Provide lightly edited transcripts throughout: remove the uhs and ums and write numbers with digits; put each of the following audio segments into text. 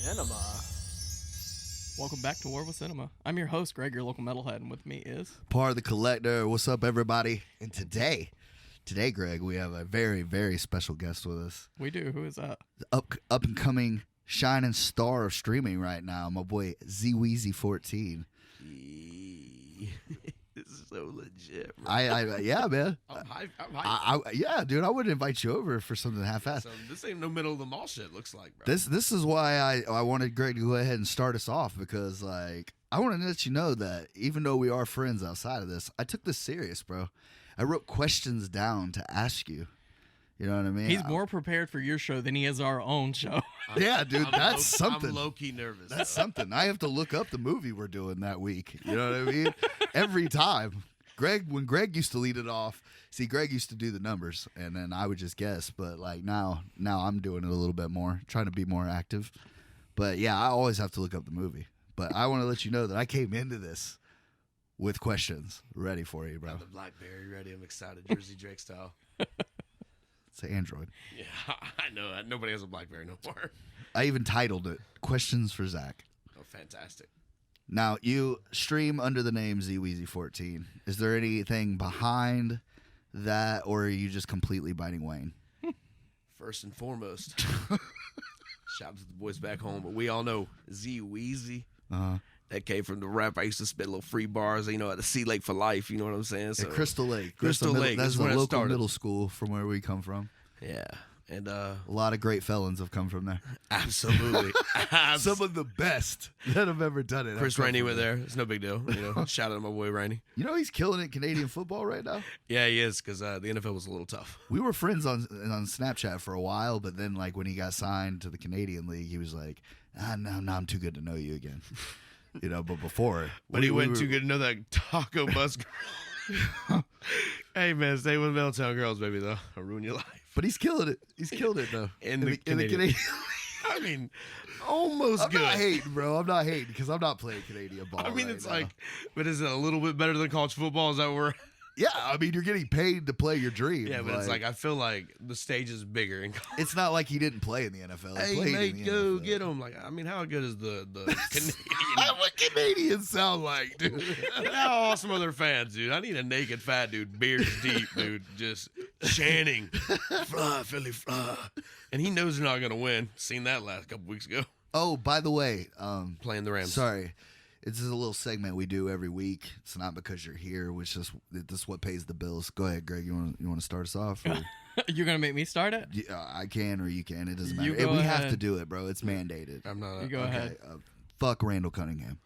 Cinema. Welcome back to War with Cinema. I'm your host, Greg, your local metalhead, and with me is... Part of the Collector. What's up, everybody? And today, Greg, we have a very, very special guest with us. We do. Who is that? The up and coming shining star of streaming right now, my boy Zweezy14. This is so legit, bro. Yeah, man. I'm hyped. Yeah, dude, I would invite you over for something half-assed. So this ain't no middle of the mall shit, looks like, bro. This is why I wanted Greg to go ahead and start us off, because like I want to let you know that even though we are friends outside of this, I took this serious, bro. I wrote questions down to ask you. You know what I mean? He's more prepared for your show than he is our own show. Yeah, dude, that's something. I'm low-key nervous. That's something. I have to look up the movie we're doing that week. You know what I mean? Every time. When Greg used to lead it off, see, Greg used to do the numbers, and then I would just guess. But like now I'm doing it a little bit more, trying to be more active. But yeah, I always have to look up the movie. But I want to let you know that I came into this with questions ready for you, bro. Got the BlackBerry ready. I'm excited. Jersey Drake style. It's an Android. Yeah, I know. Nobody has a BlackBerry no more. I even titled it "Questions for Zach." Oh, fantastic. Now, you stream under the name Zweezy14. Is there anything behind that, or are you just completely biting Wayne? First and foremost, shout out to the boys back home, but we all know Zweezy. Uh-huh. That came from the rap. I used to spit little free bars, at the Sea Lake for life. You know what I'm saying? So, At Crystal Lake. Crystal Lake. That's is the where it local started. middle school from where we come from. Yeah. And A lot of great felons have come from there. absolutely. Some of the best that have ever done it. Chris have come Rainey from went there. It's no big deal. Shout out to my boy Rainey. You know he's killing it in Canadian football right now? Yeah, he is, because the NFL was a little tough. We were friends on Snapchat for a while, but then like when he got signed to the Canadian League, he was like, no, I'm too good to know you again. But before. But he went too good to know that taco bus girl. Hey, man, stay with Middletown girls, baby, though. I'll ruin your life. But he's killing it. He's killed it, though. In the Canadian. I mean, almost I'm good. not hating, bro. I'm not hating because I'm not playing Canadian ball. I mean, right it's now. like, but is it a little bit better than college football? Is that where? Yeah, I mean, you're getting paid to play your dream. Yeah, but it's like, I feel like the stage is bigger in college. It's not like he didn't play in the NFL. He Hey, played mate, in the go NFL. get him. Like, I mean, how good is the Canadian? What Canadians sound like, dude? How awesome are their fans, dude? I need a naked fat dude, beards deep, dude, just chanting, "Fly, Philly, fly," and he knows they're not gonna win. Seen that last couple weeks ago, Oh, by the way, playing the Rams. sorry. This is a little segment we do every week. It's not because you're here. It's just this is what pays the bills. Go ahead, Greg. You want to start us off? Or? You're going to make me start it? I can or you can. It doesn't You matter. go We have ahead. to do it, bro. It's mandated. I'm not. You go ahead. Fuck Randall Cunningham.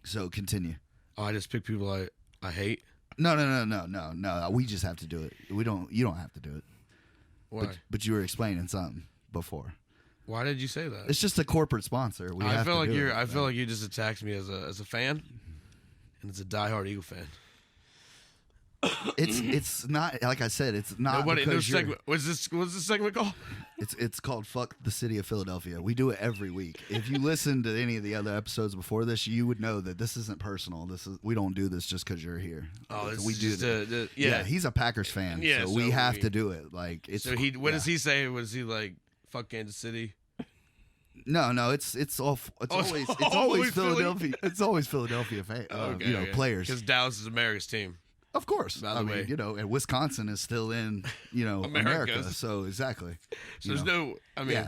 So continue. Oh, I just pick people I hate. No. We just have to do it. You don't have to do it. Why? But you were explaining something before. Why did you say that? It's just a corporate sponsor. We I have feel to like do you're. it. I feel like you just attacked me as a fan, and as a diehard Eagle fan. It's not like I said. It's not Nobody. No because you're- segment. What's this segment called? It's called Fuck the City of Philadelphia. We do it every week. If you listen to any of the other episodes before this, you would know that this isn't personal. We don't do this just because you're here. Oh, this we is do just that. yeah. He's a Packers fan, Yeah, so we so have we- to do it. Like it's. So he. What yeah. does he say? Was he like, "Fuck Kansas City"? No, it's Oh, always it's always always Philly? Philadelphia. It's always Philadelphia fan. Players. Because Dallas is America's team. Of course. By the I mean, way. and Wisconsin is still in, America. America. So exactly. So there's no. I mean,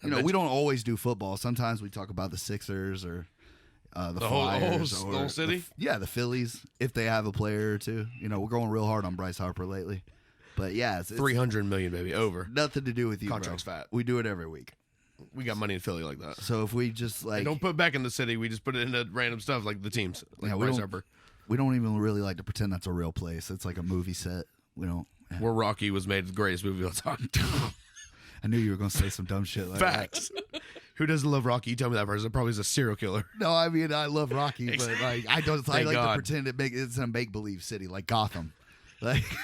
yeah. We don't always do football. Sometimes we talk about the Sixers or the Flyers the or whole city. the Phillies if they have a player or two. We're going real hard on Bryce Harper lately. But yeah, it's 300 million, baby, over. nothing to do with you. Contract's bro. fat. We do it every week. We got money in Philly like that. So if we just like Don't put back in the city. We just put it into random stuff like the teams, like Yeah, we Bryce don't- Harper. we don't even really like to pretend that's a real place. It's like a movie set. We don't. Where Rocky was made the greatest movie of all time. I knew you were going to say some dumb shit like that. Facts. Who doesn't love Rocky? You tell me that person. Probably is a serial killer. No, I mean I love Rocky, but like I don't. I Thank like God. to pretend it's in a make believe city like Gotham,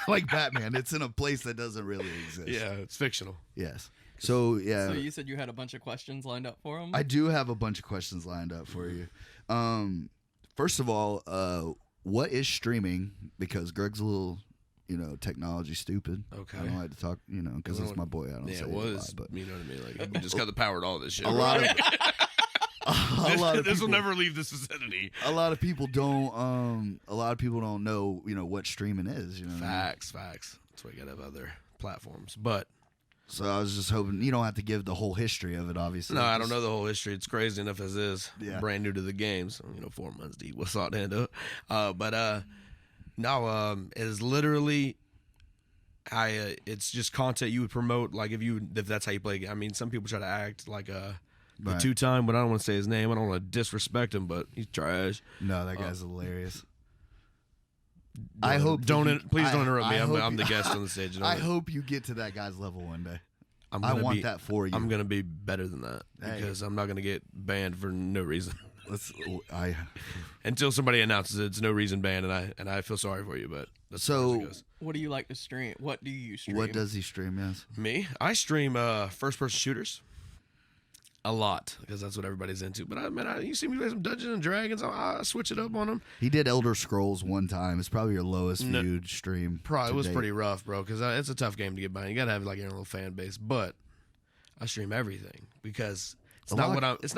like Batman. It's in a place that doesn't really exist. Yeah, it's fictional. Yes. So yeah. So you said you had a bunch of questions lined up for him? I do have a bunch of questions lined up for you. First of all, what is streaming? Because Greg's a little technology stupid. Okay. I don't like to talk, because it's my boy. I don't say Yeah, it well, a lot, but you know what I mean? Like, you just got the power to all this shit. a lot of This will people, never leave this vicinity. a lot of people don't know, what streaming is. You know what I mean? Facts. That's why you gotta have other platforms. But So I was just hoping you don't have to give the whole history of it. Obviously, no, I don't know the whole history. It's crazy enough as is. Yeah. Brand new to the game, so 4 months deep. What's all into? No, it is literally. It's just content you would promote, like if that's how you play. I mean, some people try to act like the Right. 2-time, but I don't want to say his name. I don't want to disrespect him, but he's trash. No, that guy's hilarious. I hope Please that don't interrupt me. I hope I'm the guest on the stage. I hope you get to that guy's level one day. I want that for you. I'm gonna be better than that because I'm not gonna get banned for no reason. Until somebody announces it's no reason ban, and I feel sorry for you, but that's as far as it goes. What do you like to stream? What do you stream? What does he stream as? Me, I stream first person shooters a lot because that's what everybody's into. But you see me play some Dungeons and Dragons, I switch it up on them. He did Elder Scrolls one time. It's probably your lowest viewed stream. Probably to was date. pretty rough, bro, because it's a tough game to get by. You gotta have like your own little fan base. But I stream everything because it's not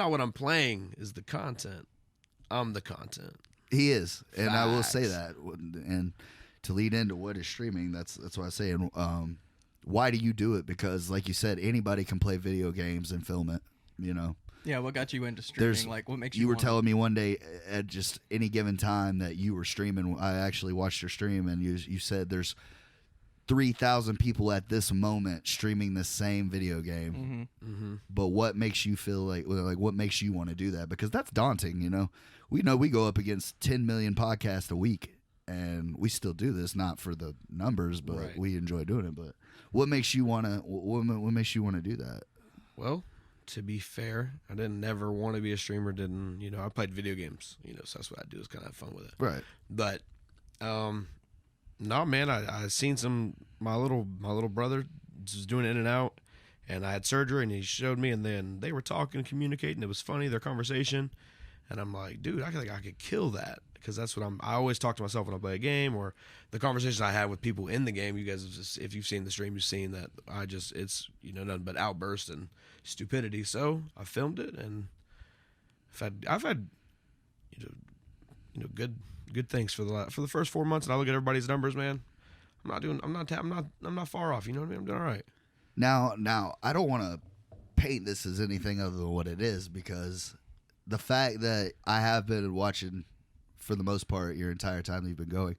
what I'm playing is the content. I'm the content. He is, and I will say Facts. that. And to lead into what is streaming, that's what I say. And why do you do it? Because, like you said, anybody can play video games and film it. Yeah, what got you into streaming? Like, what makes you? You were wanna- telling me one day at just any given time that you were streaming. I actually watched your stream, and you said there's 3,000 people at this moment streaming the same video game. Mm-hmm. But what makes you feel like what makes you want to do that? Because that's daunting. We know we go up against 10 million podcasts a week, and we still do this not for the numbers, but Right. we enjoy doing it. But what makes you want to? What makes you want to do that? Well, to be fair, I didn't never want to be a streamer. I played video games, so that's what I do is kind of have fun with it. Right. But, no, man, I seen my little brother was doing in and out, and I had surgery, and he showed me, and then they were talking, communicating. It was funny, their conversation, and I'm like, dude, I could kill that because that's what I always talk to myself when I play a game or the conversations I have with people in the game. You guys, if you've seen the stream, you've seen that it's nothing but outbursts and stupidity. So I filmed it, and I've had good things for the first 4 months, and I look at everybody's numbers, man. I'm not far off. You know what I mean? I'm doing all right. Now, I don't want to paint this as anything other than what it is, because the fact that I have been watching for the most part your entire time that you've been going,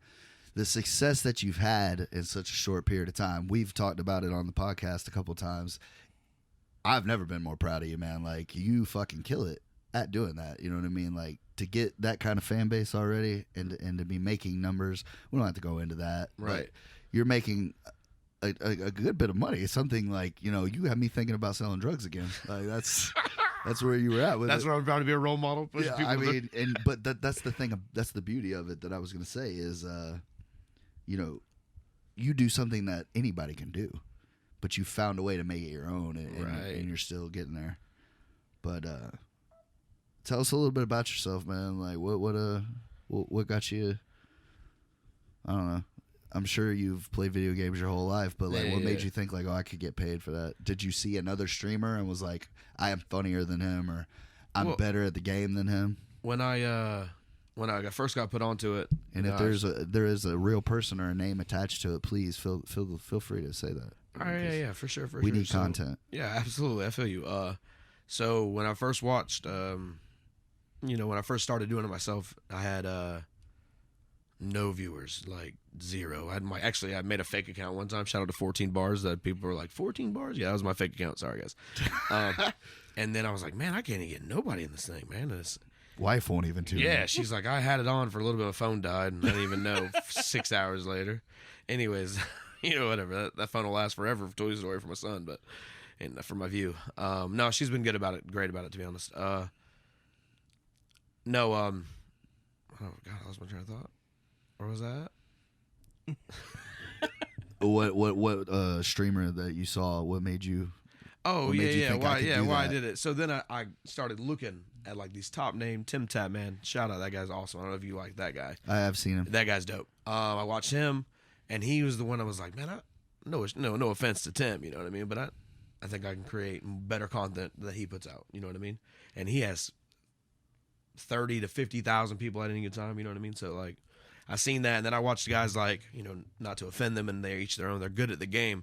the success that you've had in such a short period of time, we've talked about it on the podcast a couple of times. I've never been more proud of you, man. Like, you fucking kill it at doing that. You know what I mean? Like, to get that kind of fan base already and to be making numbers, we don't have to go into that. Right. But you're making a good bit of money. It's something like, you have me thinking about selling drugs again. Like, that's where you were at with That's it. what I'm trying to be a role model. Pushing people I to- mean, but that's the thing. That's the beauty of it that I was going to say is, you do something that anybody can do, but you found a way to make it your own, and you're still getting there. But tell us a little bit about yourself, man. Like, what got you? I don't know. I'm sure you've played video games your whole life, but like, what made you think like, oh, I could get paid for that? Did you see another streamer and was like, I am funnier than him, or I'm better at the game than him? When I first got put onto it, And if there is a real person or a name attached to it, please feel free to say that. yeah, for sure. We need content. Yeah, absolutely. I feel you. So when I first watched, when I first started doing it myself, I had no viewers, like zero. I made a fake account one time. Shout out to 14 bars. That people were like, 14 bars? Yeah, that was my fake account. Sorry, guys. And then I was like, man, I can't even get nobody in this thing, man. Wife won't even tune in. Yeah, she's like, I had it on for a little bit. My phone died, and I didn't even know 6 hours later. Anyways, whatever. That phone will last forever. Toy Story for my son, and for my view. No, she's been great about it, to be honest. Oh God, I lost my train of thought. Where was that? What streamer that you saw? What made you? Oh what made you yeah, think I could do why I that? did it. So then I started looking at like these top name Tim Tap, man. Shout out, that guy's awesome. I don't know if you like that guy. I have seen him. That guy's dope. I watched him, And he was the one I was like, man, no offense to Tim, you know what I mean? But I think I can create better content that he puts out, you know what I mean? And he has 30 to 50,000 people at any good time, you know what I mean? So like, I seen that, and then I watched guys like, you know, not to offend them, and they're each their own. They're good at the game,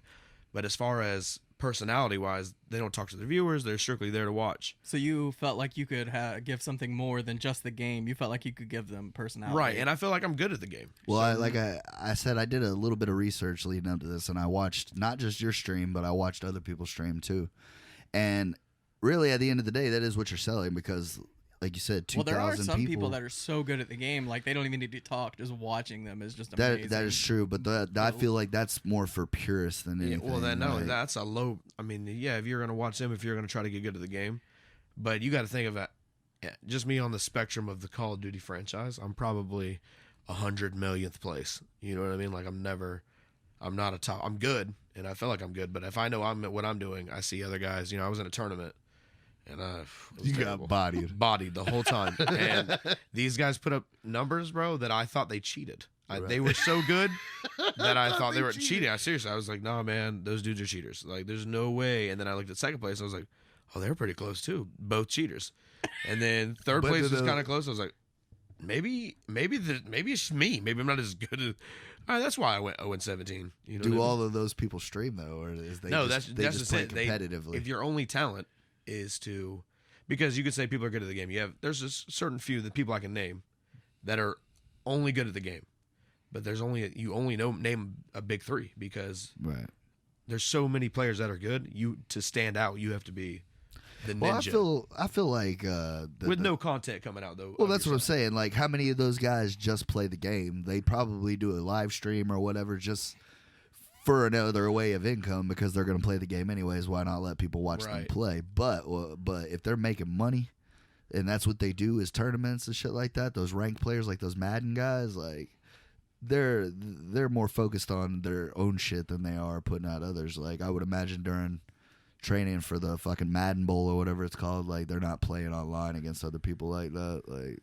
but as far as personality wise, they don't talk to their viewers. They're strictly there to watch. So you felt like you could give something more than just the game. You felt like you could give them personality. Right, and I feel like I'm good at the game. Well, I said, I did a little bit of research leading up to this, and I watched not just your stream, but I watched other people's stream too. And really, at the end of the day, that is what you're selling, because, like you said, 2,000 people. Well, there are some people that are so good at the game, like they don't even need to talk. Just watching them is just amazing. That is true, but I feel like that's more for purists than anything. Yeah, well, then no, that's a low. I mean, yeah, if you're gonna watch them, if you're gonna try to get good at the game, but you got to think of that. Yeah, just me on the spectrum of the Call of Duty franchise, I'm probably 100 millionth place. You know what I mean? Like I'm not a top. I'm good, and I feel like I'm good. But if I know I'm at what I'm doing, I see other guys. You know, I was in a tournament. And you got bodied the whole time. And these guys put up numbers, bro, that I thought they cheated. Right. They were so good that I thought they were cheating. Seriously, I was like, nah, man, those dudes are cheaters. Like, there's no way. And then I looked at second place, and I was like, oh, they're pretty close too, both cheaters. And then third place was kind of close. I was like, maybe it's me. Maybe I'm not as good as. All right, that's why I went 0-17. You know, do all of those people stream though, or is they just play competitively? If your only talent is to, because you could say people are good at the game. There's a certain few that people I can name that are only good at the game, but you only name a big three, because there's so many players that are good. To stand out, you have to be the ninja. Well, I feel like with no content coming out though. Well, that's what I'm saying. Like, how many of those guys just play the game? They probably do a live stream or whatever, just for another way of income, because they're going to play the game anyways. Why not let people watch them play? But if they're making money, and that's what they do is tournaments and shit like that, those ranked players like those Madden guys, like they're more focused on their own shit than they are putting out others. Like, I would imagine during training for the fucking Madden Bowl or whatever it's called, like they're not playing online against other people like that, like.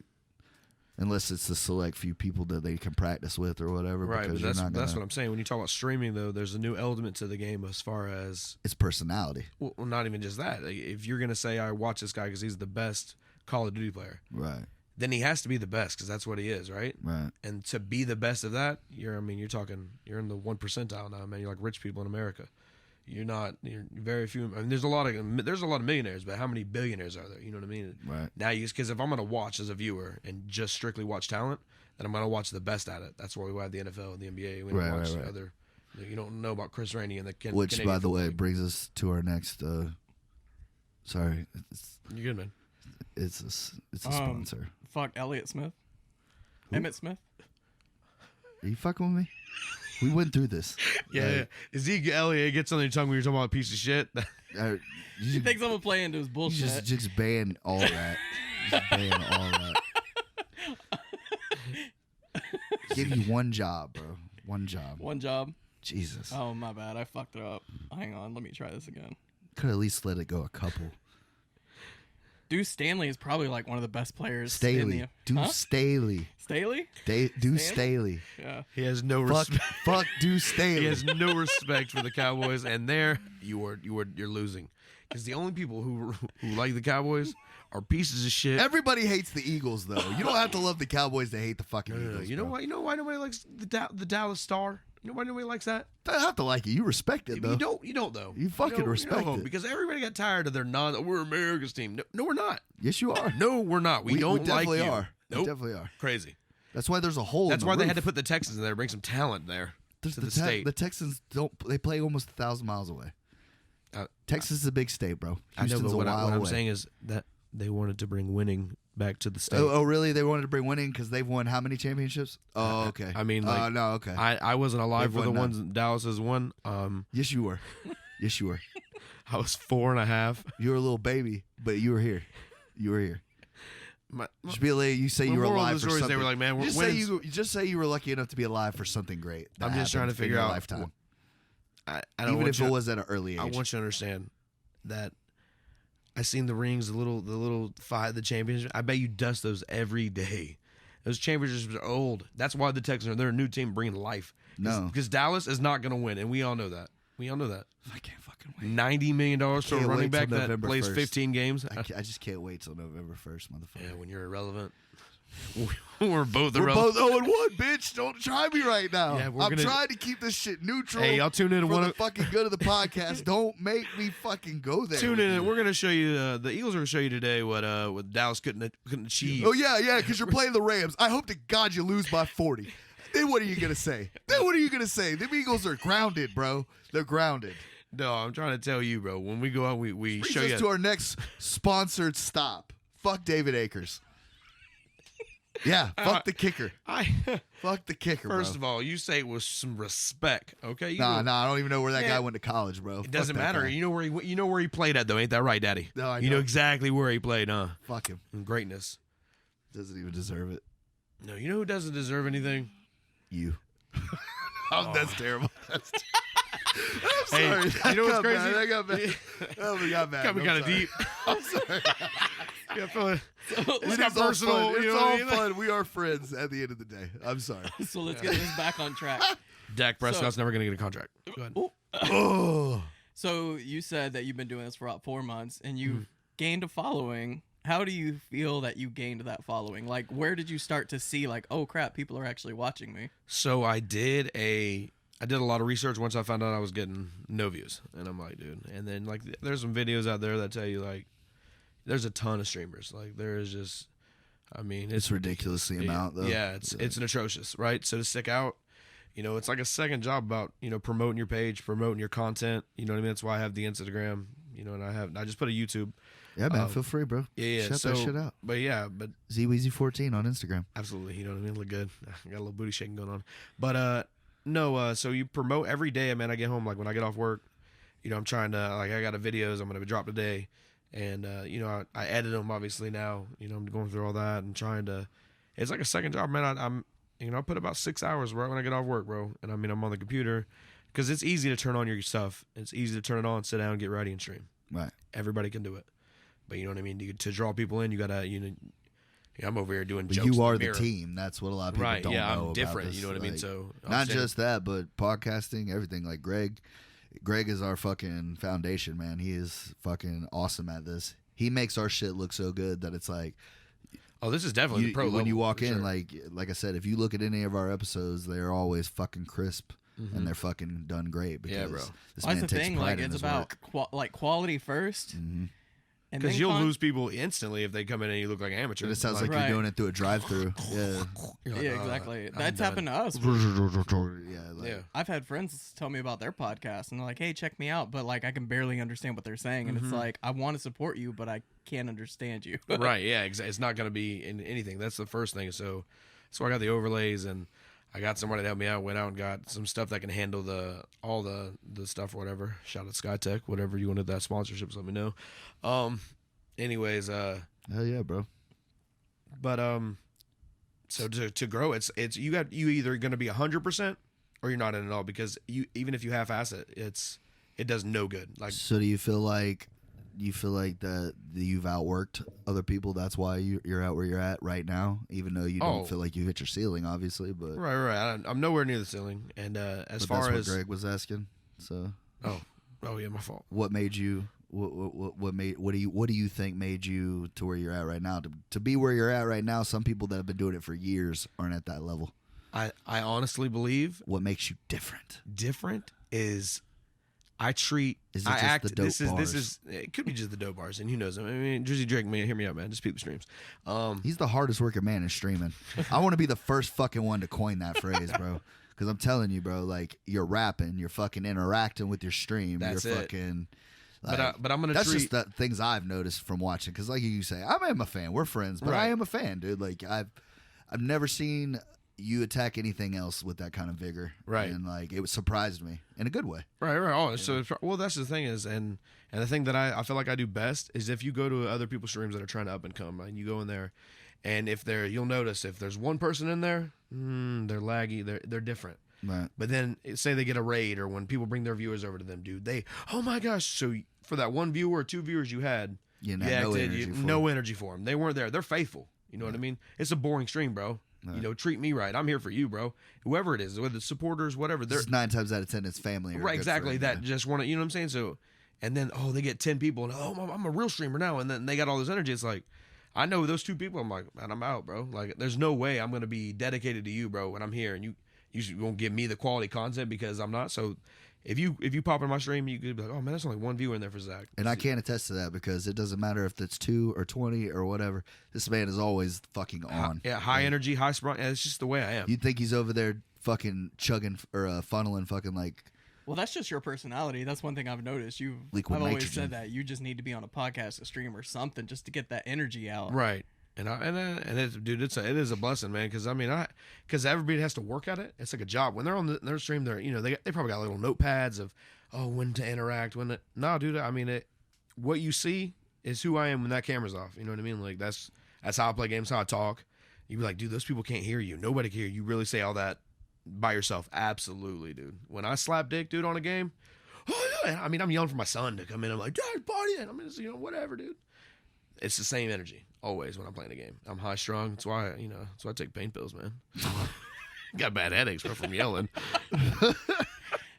Unless it's the select few people that they can practice with or whatever. Right, but that's what I'm saying. When you talk about streaming, though, there's a new element to the game as far as its personality. Well, not even just that. Like, if you're going to say, I watch this guy because he's the best Call of Duty player, right, then he has to be the best, because that's what he is, right? Right. And to be the best of that, you're in the 1 percentile now, man. You're like rich people in America. You're very few. I mean, there's a lot of millionaires, but how many billionaires are there? You know what I mean? Right. Now, because if I'm going to watch as a viewer and just strictly watch talent, then I'm going to watch the best at it. That's why we have the NFL and the NBA. We don't watch other. You don't know about Chris Rainey and the which, Canadian by the way, League. brings us to our next. Sorry, you're good, man. It's a sponsor. Fuck Elliott Smith. Emmett Smith. Are you fucking with me? We went through this. Yeah. Zeke Elliott gets on your tongue when you're talking about a piece of shit. He thinks I'm gonna play into his bullshit. Just ban all that. Just ban all that. Give you one job, bro. One job. One job. Jesus. Oh, my bad. I fucked it up. Hang on. Let me try this again. Could at least let it go a couple. Deuce Stanley is probably like one of the best players. Staley. Deuce Staley. Staley? Deuce Staley. Yeah. He has no respect. Fuck Deuce Staley. He has no respect for the Cowboys, and you're losing, because the only people who like the Cowboys are pieces of shit. Everybody hates the Eagles, though. You don't have to love the Cowboys to hate the fucking Eagles. You know why? You know why nobody likes the Dallas Star? You know why nobody likes that? Don't have to like it. You respect it, though. You don't though. You fucking respect it, because everybody got tired of their we're America's team. No, we're not. Yes, you are. No, we're not. We don't like you. We definitely are. Nope. We definitely are. Crazy. That's why there's a hole. That's in the why roof. they had to put the Texans in there to bring some talent there to the state. The Texans don't. They play almost 1,000 miles away. Texas is a big state, bro. Houston's I know, but what I'm away. saying is that they wanted to bring winning back to the state. Oh, really? They wanted to bring winning because they've won how many championships? Oh, okay. I mean, like, no, okay. I wasn't alive for the ones Dallas has won. Yes, you were. Yes, you were. I was 4.5. You were a little baby, but you were here. You were here. Just be like, you say you were alive for something. They were like, man, just say you were lucky enough to be alive for something great. I'm just trying to figure out lifetime. I don't Even if it was at an early age. I want you to understand that I seen the rings, the championship. I bet you dust those every day. Those championships are old. That's why the Texans they're a new team bringing life. No. Because Dallas is not going to win, and we all know that. We all know that. I can't fucking wait. $90 million for a Can't running wait back till that November plays 1st. 15 games. I just can't wait till November 1st, motherfucker. Yeah, when you're irrelevant. We're both We're irrelevant. both 0-1, bitch. Don't try me right now. Yeah, I'm trying to keep this shit neutral. Hey, I'll tune in to for one the of fucking good of the podcast. Don't make me fucking go there. Tune in. We're gonna show you. The Eagles are gonna show you today what Dallas couldn't achieve. Oh yeah, because you're playing the Rams. I hope to God you lose by 40. Then what are you gonna say? The Eagles are grounded, bro. They're grounded. No, I'm trying to tell you, bro. When we go out, we Brings show us you. to our next sponsored stop. Fuck David Akers. Yeah, fuck the kicker. Fuck the kicker, First bro. of all, you say it with some respect, okay? Nah, I don't even know where that Yeah. guy went to college, bro. It doesn't matter. You know where he played at, though. Ain't that right, Daddy? No, I You know don't. exactly where he played, huh? Fuck him. Greatness. Doesn't even deserve it. No, you know who doesn't deserve anything? You. That's terrible. That's Hey, sorry. you know what's That got crazy? bad. That got bad. Oh, we got bad. Got me I'm kind of sorry. deep. I'm sorry. Yeah, I feel it. It's got all personal. fun. You It's know what I all mean? fun. We are friends at the end of the day. I'm sorry. So let's get this back on track. Dak Prescott's never gonna get a contract. Go ahead. Oh. So you said that you've been doing this for about 4 months, and you've Mm-hmm. gained a following. How do you feel that you gained that following? Like, where did you start to see, like, oh crap, people are actually watching me? So I did a lot of research once I found out I was getting no views, and I'm like, dude. And then like, there's some videos out there that tell you like, there's a ton of streamers. Like, there is just, I mean, It's ridiculous the amount, though. Yeah, it's an atrocious, right? So to stick out, you know, it's like a second job about, you know, promoting your page, promoting your content. You know what I mean? That's why I have the Instagram, you know, and I just put a YouTube. Yeah, man. Feel free, bro. Yeah, Shout so, that shit out. But yeah, but Zweezy14 on Instagram. absolutely, you know what I mean? Look good. I got a little booty shaking going on. But no, so you promote every day, man. I get home, like when I get off work, you know, I'm trying to, like, I got videos I'm gonna drop today, and you know, I edit them obviously now. You know, I'm going through all that and trying to. It's like a second job, man. I'm you know, I put about 6 hours right when I get off work, bro. And I mean, I'm on the computer because it's easy to turn on your stuff. It's easy to turn it on, sit down, get ready, and stream. Right. Everybody can do it. But you know what I mean? To draw people in, you gotta, you know, yeah, I'm over here doing But jokes. you in are the mirror. team. That's what a lot of people Right? don't Yeah, know I'm about different. this. You know what I mean? Like, So I'm not saying- just that, but podcasting, everything. Like Greg is our fucking foundation, man. He is fucking awesome at this. He makes our shit look so good that it's like, Oh, this is definitely the pro when level, you walk for in, sure. like I said, if you look at any of our episodes, they're always fucking crisp and they're fucking done great because Yeah, bro. this Well, man that's the takes thing. pride Like, in it's his about work. quality first, Mhm. and Because then you'll lose people instantly if they come in and you look like an amateur. And it sounds like Right. you're doing it through a drive-through. Yeah. you're like, Yeah, "Oh, exactly. I'm That's done." happened to us. Yeah, like, Yeah. I've had friends tell me about their podcast, and they're like, "Hey, check me out," but like I can barely understand what they're saying, and it's like I want to support you, but I can't understand you. Right, yeah, it's not going to be in anything. That's the first thing. So I got the overlays, and I got somebody to help me out. Went out and got some stuff that can handle all the stuff or whatever. Shout out SkyTech, whatever you wanted that sponsorships, let me know. Anyways, hell yeah, bro. but so to grow, it's you either going to be 100% or you're not in it all, because even if you half-ass it, it does no good. Like, So do you feel like that you've outworked other people? That's why you're at where you're at right now, even though you don't Oh. feel like you hit your ceiling, obviously. But right. I'm nowhere near the ceiling, and as but far that's as what Greg was asking. So oh yeah, my fault. what made you? What do you think made you to where you're at right now? To be where you're at right now, some people that have been doing it for years aren't at that level. I honestly believe What makes you different? different is I treat Is it I just act the dope this bars? is it could be just the dope bars, and who knows? I mean, Drizzy Drake, man, hear me out, man. Just peep the streams. He's the hardest working man in streaming. I want to be the first fucking one to coin that phrase, bro. Because I'm telling you, bro, like, you're rapping, you're fucking interacting with your stream. That's you're it. fucking. But like, I'm gonna that's treat just the things I've noticed from watching. Because, like you say, I am a fan. We're friends, but I Right. am a fan, dude. Like, I've never seen you attack anything else with that kind of vigor, Right. And like, it surprised me in a good way. right. Oh, so well, that's the thing is, and the thing that I feel like I do best is if you go to other people's streams that are trying to up and come, and you go in there, and you'll notice if there's one person in there, they're laggy, they're different. Right. But then say they get a raid, or when people bring their viewers over to them, dude, oh my gosh. So for that one viewer or two viewers you had, You you had no acted, energy for no them. energy for them. They weren't there. They're faithful. You know what I mean? It's a boring stream, bro. treat me right. I'm here for you, bro. Whoever it is, whether it's supporters, whatever. They're 9 times out of 10 it's family. Or right, exactly. Friend, that just want to, you know what I'm saying? So, and then they get 10 people, and I'm a real streamer now, and then they got all this energy. It's like, I know those 2 people. I'm like, man, I'm out, bro. Like, there's no way I'm gonna be dedicated to you, bro, when I'm here, and you won't give me the quality content because I'm not. So, if you pop in my stream, you could be like, oh man, there's only 1 viewer in there for Zach. And I can't attest to that because it doesn't matter if it's 2 or 20 or whatever. This man is always fucking on. High energy, high sprung. Yeah, it's just the way I am. You'd think he's over there fucking chugging or funneling fucking like. Well, that's just your personality. That's one thing I've noticed. I've Liquid always nitrogen. said that you just need to be on a podcast, a stream, or something just to get that energy out. Right. And it is a blessing, man. Because because everybody has to work at it. It's like a job. When they're on their stream, they probably got little notepads of when to interact. No, dude. I mean, what you see is who I am when that camera's off. You know what I mean? Like that's how I play games, how I talk. You be like, dude, those people can't hear you. Nobody can hear you. You really say all that by yourself? Absolutely, dude. When I slap dick, dude, on a game, I mean, I'm yelling for my son to come in. I'm like, Dad, party! I mean, whatever, dude. It's the same energy always when I'm playing a game. I'm high strung. That's why I take pain pills, man. Got bad headaches from yelling.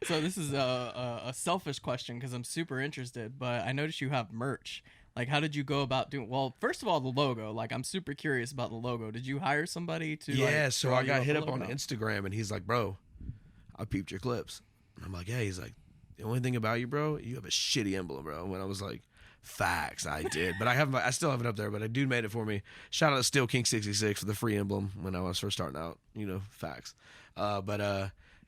So this is a selfish question because I'm super interested, but I noticed you have merch. Like, how did you go about doing? Well, first of all, the logo. Like, I'm super curious about the logo. Did you hire somebody to? Yeah, like, so draw I you got up hit a up on logo? Instagram, and he's like, "Bro, I peeped your clips." And I'm like, "Yeah." He's like, "The only thing about you, bro, you have a shitty emblem, bro." When I was like, "Facts, I did," but I still have it up there. But a dude made it for me. Shout out to Steel King 66 for the free emblem when I was first starting out. Facts.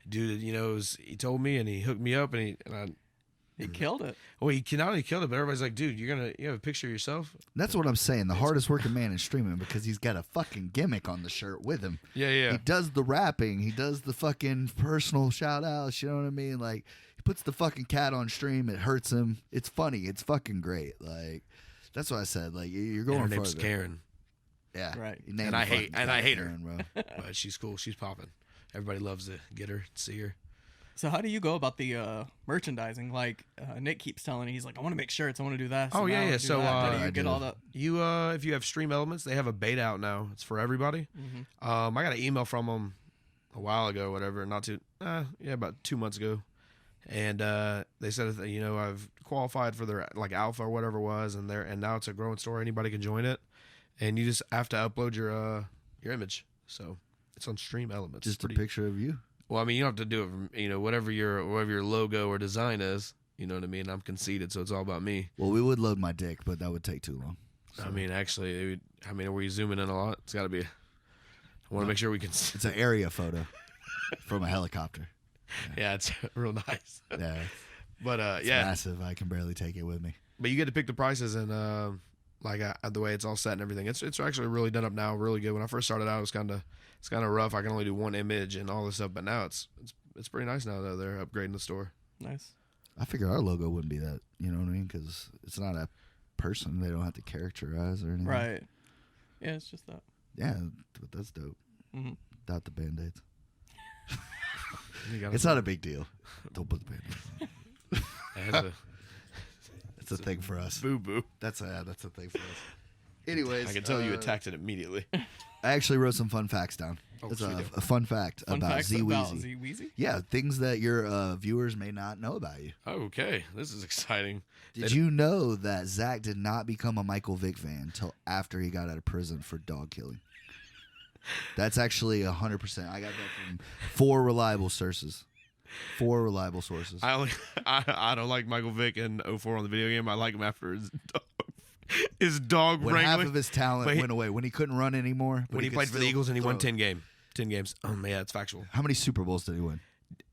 Dude, he told me and he hooked me up and He killed it. Well, he not only killed it, but everybody's like, dude, you have a picture of yourself? That's what I'm saying. The hardest working man in streaming because he's got a fucking gimmick on the shirt with him. Yeah. He does the rapping. He does the fucking personal shout outs. You know what I mean? Like, he puts the fucking cat on stream. It hurts him. It's funny. It's fucking great. Like, that's what I said. Like, you're going and her name's further. Karen. Yeah. Right. Name And the I hate fucking cat her. Karen, bro. But she's cool. She's popping. Everybody loves to get her, see her. So how do you go about the merchandising? Like Nick keeps telling me, he's like, I want to make shirts. I want to do that. Oh, yeah, now I yeah. wanna do So, that. How do I you get do. all that? You, if you have Stream Elements, they have a beta out now. It's for everybody. I got an email from them a while ago, whatever. About 2 months ago. And they said that, I've qualified for their like alpha or whatever it was, and now it's a growing store. Anybody can join it, and you just have to upload your image. So it's on Stream Elements. Just Pretty- a picture of you. Well, I mean, you don't have to do it from whatever your logo or design is. You know what I mean? I'm conceited, so it's all about me. Well, we would load my dick, but that would take too long. I mean, actually, are we zooming in a lot? It's got to be. I want to make sure we can. It's an area photo from a helicopter. Yeah, it's real nice. Yeah. But It's yeah, massive. I can barely take it with me. but you get to pick the prices and the way it's all set and everything. It's actually really done up now, really good. When I first started out, it was kind of rough. I can only do one image and all this stuff, but now it's pretty nice now that they're upgrading the store. Nice. I figure our logo wouldn't be that, you know what I mean? Because it's not a person. They don't have to characterize or anything. Right. Yeah, it's just that. Yeah, but that's dope. Mm-hmm. Without the Band-Aids. You gotta- It's not a big deal. Don't put the Band-Aids. it has a It's a thing for us. boo boo. That's a thing for us. Anyways, I can tell you attacked it immediately. I actually wrote some fun facts down. Oh, It's sweet. a fun fact Fun about facts about Zweezy. Zweezy? Yeah, things that your viewers may not know about you. Okay, this is exciting. Did you know that Zach did not become a Michael Vick fan until after he got out of prison for dog killing? That's actually 100%. I got that from 4 reliable sources. 4 reliable sources. I don't like Michael Vick in 04 on the video game. I like him after his dog When half wrangling. of his talent But he- went away, when he couldn't run anymore, but When he could played for the still Eagles and he won throw. 10 games. Yeah, it's factual. How many Super Bowls did he win?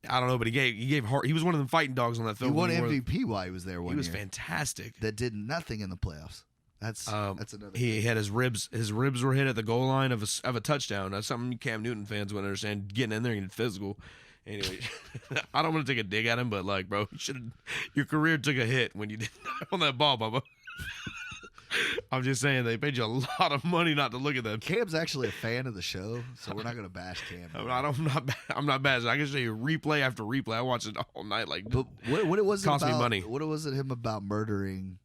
I don't know, but he gave heart. He was one of them fighting dogs on that He film. won He wore- MVP while he was there one He was year. fantastic. That did nothing in the playoffs. That's another. He had his ribs. His ribs were hit at the goal line of a touchdown. That's something Cam Newton fans wouldn't understand. Getting in there and getting physical. Anyway, I don't want to take a dig at him, but like, bro, your career took a hit when you did on that ball, Bubba. I'm just saying they paid you a lot of money not to look at them. Cam's actually a fan of the show, so we're not gonna bash Cam. I'm not bad. I can show you replay after replay. I watched it all night. Like, But what it was Cost me about, money. What was it him about murdering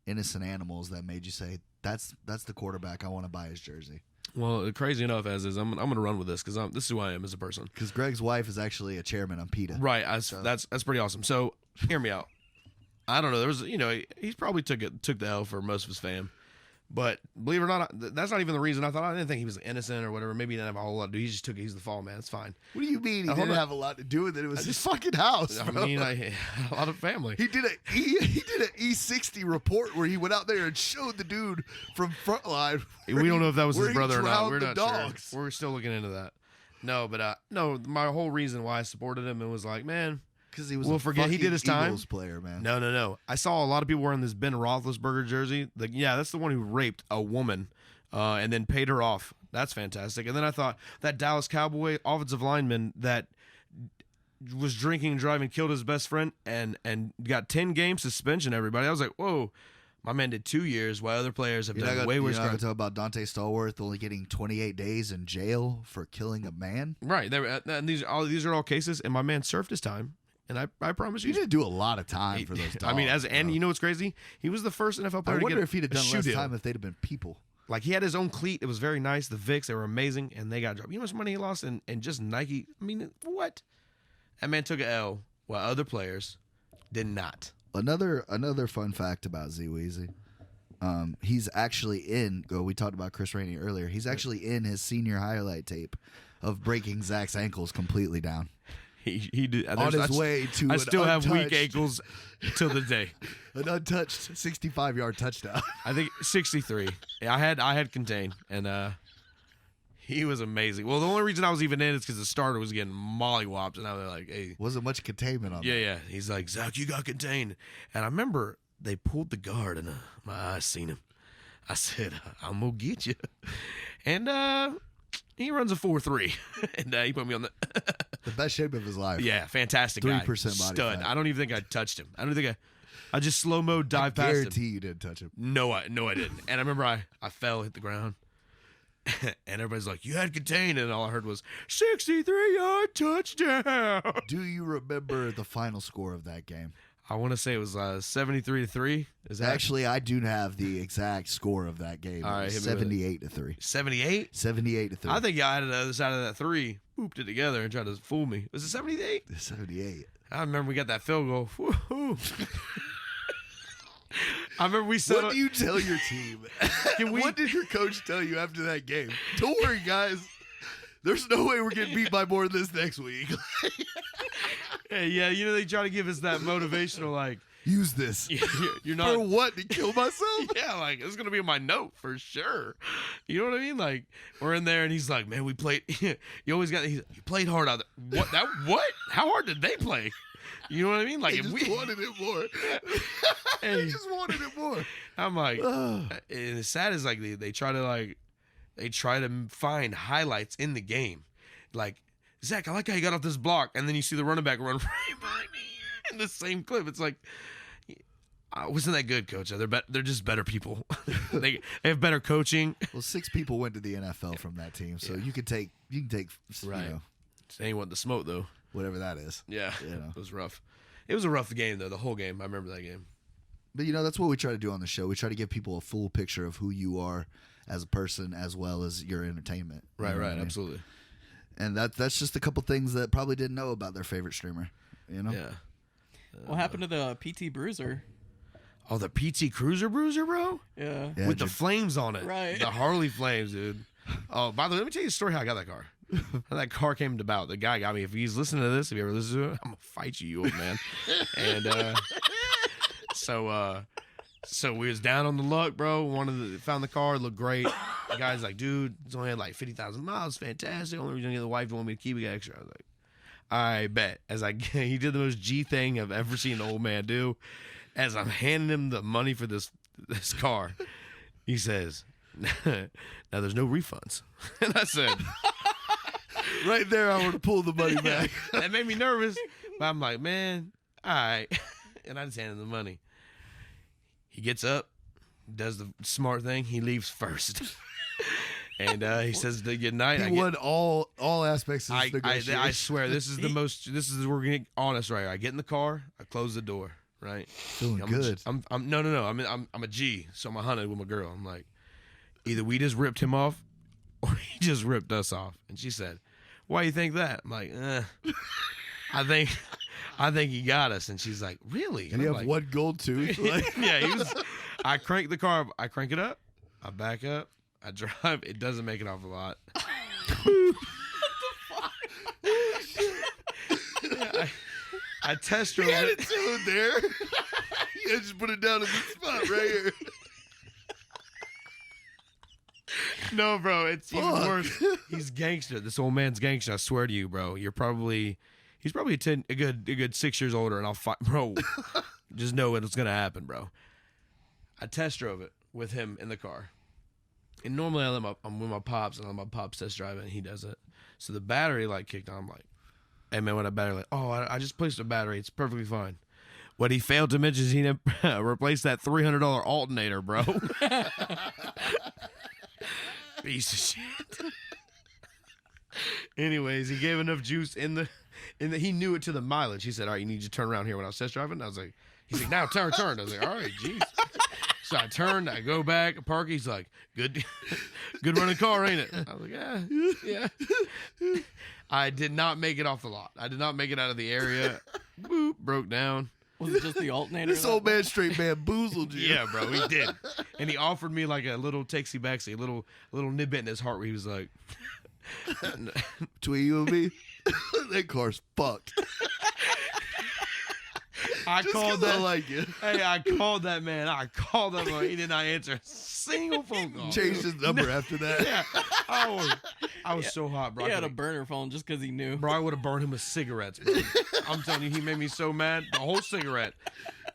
innocent animals that made you say that's the quarterback I want to buy his jersey? Well, crazy enough as is, I'm going to run with this because this is who I am as a person. Because Greg's wife is actually a chairman on PETA. Right. That's pretty awesome. So hear me out. I don't know. There was, he's probably took the L for most of his fam. But believe it or not, that's not even the reason. I didn't think he was innocent or whatever. Maybe he didn't have a whole lot to do. He's the fall, man. It's fine. What do you mean he didn't have a lot to do with it? It was his fucking house, bro. I mean, I had a lot of family. He did an E60 report where he went out there and showed the dude from Frontline. We don't know if that was his brother or not. We're the not dogs. sure. We're still looking into that. No, but no, my whole reason why I supported him, it was like, man, because he was he did his time. Eagles player, man. No. I saw a lot of people wearing this Ben Roethlisberger jersey. Like, yeah, that's the one who raped a woman and then paid her off. That's fantastic. And then I thought that Dallas Cowboy offensive lineman that was drinking and driving, killed his best friend, and got 10-game suspension. Everybody, I was like, whoa. My man did 2 years, while other players have done way worse. You're not going to talk about Dante Stallworth only getting 28 days in jail for killing a man? Right. And these are all cases, and my man served his time. And I promise you, he didn't do a lot of time for those dogs. I mean, and you know what's crazy? He was the first NFL player to get I wonder if he'd have done shoe less deal. time if they'd have been people. Like, he had his own cleat. It was very nice. The Vicks, they were amazing, and they got dropped. You know how much money he lost? And just Nike. I mean, what? That man took an L while other players did not. Another fun fact about Zweezy. He's actually we talked about Chris Rainey earlier. He's actually in his senior highlight tape of breaking Zach's ankles completely down. He did On his way to I an still have weak untouched- ankles till the day. An untouched 65-yard touchdown. I think 63. Yeah, I had contained, and he was amazing. Well, the only reason I was even in is because the starter was getting mollywopped, and now they're like, "Hey, Wasn't much containment on that. yeah." He's like, "Zach, you got contained," and I remember they pulled the guard, and my eyes seen him. I said, "I'm gonna get you," and he runs a 4.3, and he put me on the The best shape of his life. yeah, fantastic guy, 3% body stud. fat. I don't even think I touched him. I don't think I just slow mo dive past him. Guarantee you didn't touch him. No, I didn't. And I remember I fell, hit the ground, and everybody's like, "You had contained," and all I heard was 63-yard touchdown. Do you remember the final score of that game? I want to say it was 73-3. Is that Actually, I do have the exact score of that game. All right, It was hit me with it. 78-3. 78? 78-3. I think I had the other side of that 3, booped it together and tried to fool me. Was it 78? 78. I remember we got that field goal. Woo-hoo. I remember we set What up. do you tell your team? What did your coach tell you after that game? Don't worry, guys. There's no way we're getting beat by more than this next week. Hey, yeah, they try to give us that motivational, like, Use this. you're not. For what? To kill myself? Yeah, like, it's going to be in my note for sure. You know what I mean? Like, we're in there, and he's like, "Man, we played." You always got. You played hard out there. What? What? How hard did they play? You know what I mean? Like, They if just we wanted it more. Hey. They just wanted it more. I'm like, and it's sad is like they try to find highlights in the game, like, "Zach, I like how you got off this block," and then you see the running back run right by me in the same clip. It's like, wasn't that good, coach? They're just better people. they have better coaching. Well, 6 people went to the NFL from that team, so Yeah. you can take Right. you know, They ain't want the smoke though. whatever that is. Yeah, You know. it was rough. It was a rough game though. The whole game. I remember that game. But that's what we try to do on the show. We try to give people a full picture of who you are as a person as well as your entertainment. You know what I mean? Absolutely. And that's just a couple things that probably didn't know about their favorite streamer. Yeah. What happened to the PT Bruiser? Oh, the PT Cruiser Bruiser, bro. Yeah. Yeah, With the dude. flames on it. Right. The Harley flames, dude. Oh, by the way, let me tell you a story how I got that car. How that car came about. The guy got me. If he's listening to this, if you ever listen to it, I'm going to fight you, old man. And so we was down on the luck, bro. Found the car, it looked great. The guy's like, "Dude, it's only had like 50,000 miles. Fantastic. Only reason the wife wanted me to keep it extra." I was like, "I bet." He did the most G thing I've ever seen an old man do. As I'm handing him the money for this car, he says, "Now there's no refunds." And I said, Right there, I want to pull the money back. that made me nervous. But I'm like, "Man, all right." And I just handed him the money. He gets up, does the smart thing. He leaves first. And he says good night. He won all aspects of this I negotiation. swear, this is we're gonna get honest right here. I get in the car, I close the door, right? Feeling I'm good. No. I'm a G, so I'm a hunted with my girl. I'm like, either we just ripped him off, or he just ripped us off. And she said, why you think that? I'm like, I think he got us. And she's like, really? And you I'm have like, one gold tooth. Like, yeah, I crank the car, I crank it up, I back up, I drive. It doesn't make it off a lot. I test drove it. It's in there. You just put it down in this spot right here. No, bro, it's even Fuck. worse. He's gangster. This old man's gangster. I swear to you, bro. He's probably a good 6 years older, and I'll fight, bro. Just know what's gonna happen, bro. I test drove it with him in the car, and normally I'm with my pops, and I let my pops test drive it, and he does it. So the battery light kicked on. I'm like, hey man, when that battery light, I just placed a battery. It's perfectly fine. What he failed to mention is he replaced that $300 alternator, bro. Piece of shit. Anyways, he gave enough juice in the he knew it to the mileage. He said, all right, you need to turn around here when I was test driving. I was like, he's like, now turn. I was like, all right, jeez. So I turned, I go back, park. He's like, good running car, ain't it? I was like, yeah. I did not make it off the lot. I did not make it out of the area. Boop, broke down. Was it just the alternator? This old man straight bamboozled you. Yeah, bro, he did. And he offered me like a little takesy backsy, a little nibbit in his heart where he was like, between you and me, that car's fucked. I Just called 'cause that. I like you. Hey, I called that man. He did not answer a single phone call. Changed his number after that. Yeah. I was so hot, bro. He I had a could've- burner phone just because he knew. Bro, I would have burned him with cigarettes, bro. I'm telling you, he made me so mad. The whole cigarette.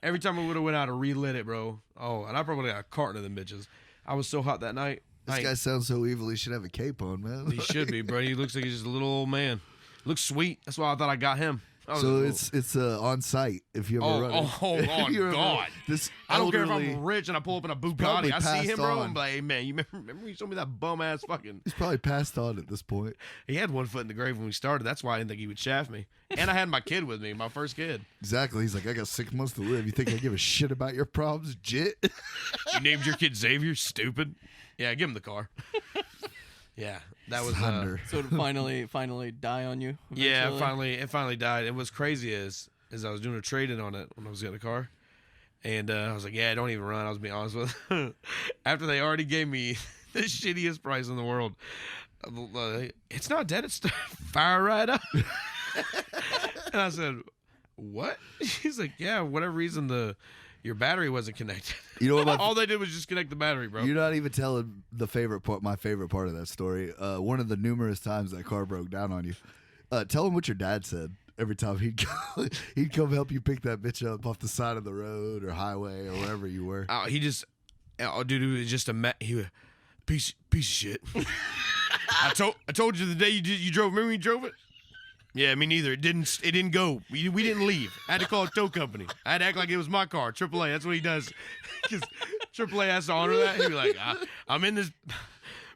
Every time I would have went out and relit it, bro. Oh, and I probably got a carton of them bitches. I was so hot that night. This guy sounds so evil. He should have a cape on, man. He should be, bro. He looks like he's just a little old man. Looks sweet. That's why I thought I got him. I was So like, it's on site if you ever run it. oh, If you ever- God. This I don't care if elderly- I'm rich and I pull up in a probably Bugatti. I see him, passed bro. on. I'm like, hey, man, you remember you showed me that bum ass fucking. He's probably passed on at this point. He had one foot in the grave when we started. That's why I didn't think he would shaft me. And I had my kid with me, my first kid. Exactly. He's like, I got 6 months to live. You think I give a shit about your problems, jit? You named your kid Xavier? Stupid. Yeah, give him the car. Yeah, that was Thunder. So it finally die on you. Yeah, eventually? it finally died. And what's crazy is I was doing a trade-in on it when I was getting the car. And I was like, yeah, don't even run. I was being honest with him. After they already gave me the shittiest price in the world. It's not dead. It's fire right up. And I said, what? He's like, yeah, whatever reason your battery wasn't connected. You know what? All they did was just connect the battery, bro. You're not even telling the favorite part. My favorite part of that story. One of the numerous times that car broke down on you. Tell him what your dad said every time he'd come help you pick that bitch up off the side of the road or highway or wherever you were. Dude, it was just he was piece of shit. I told you the day you drove. Remember when you drove it? Yeah, me neither. It didn't go. We didn't leave. I had to call a tow company. I had to act like it was my car. AAA. That's what he does. Because AAA has to honor that. He'd be like, I'm in this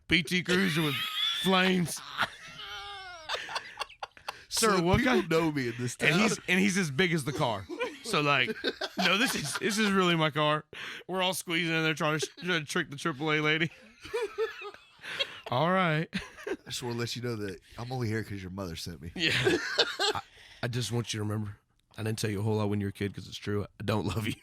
PT Cruiser with flames. Sir, So what people kind? know me in this town. And he's as big as the car. So like, no, this is really my car. We're all squeezing in there trying to trick the AAA lady. All right. I just want to let you know that I'm only here because your mother sent me. Yeah. I just want you to remember, I didn't tell you a whole lot when you were a kid because it's true. I don't love you.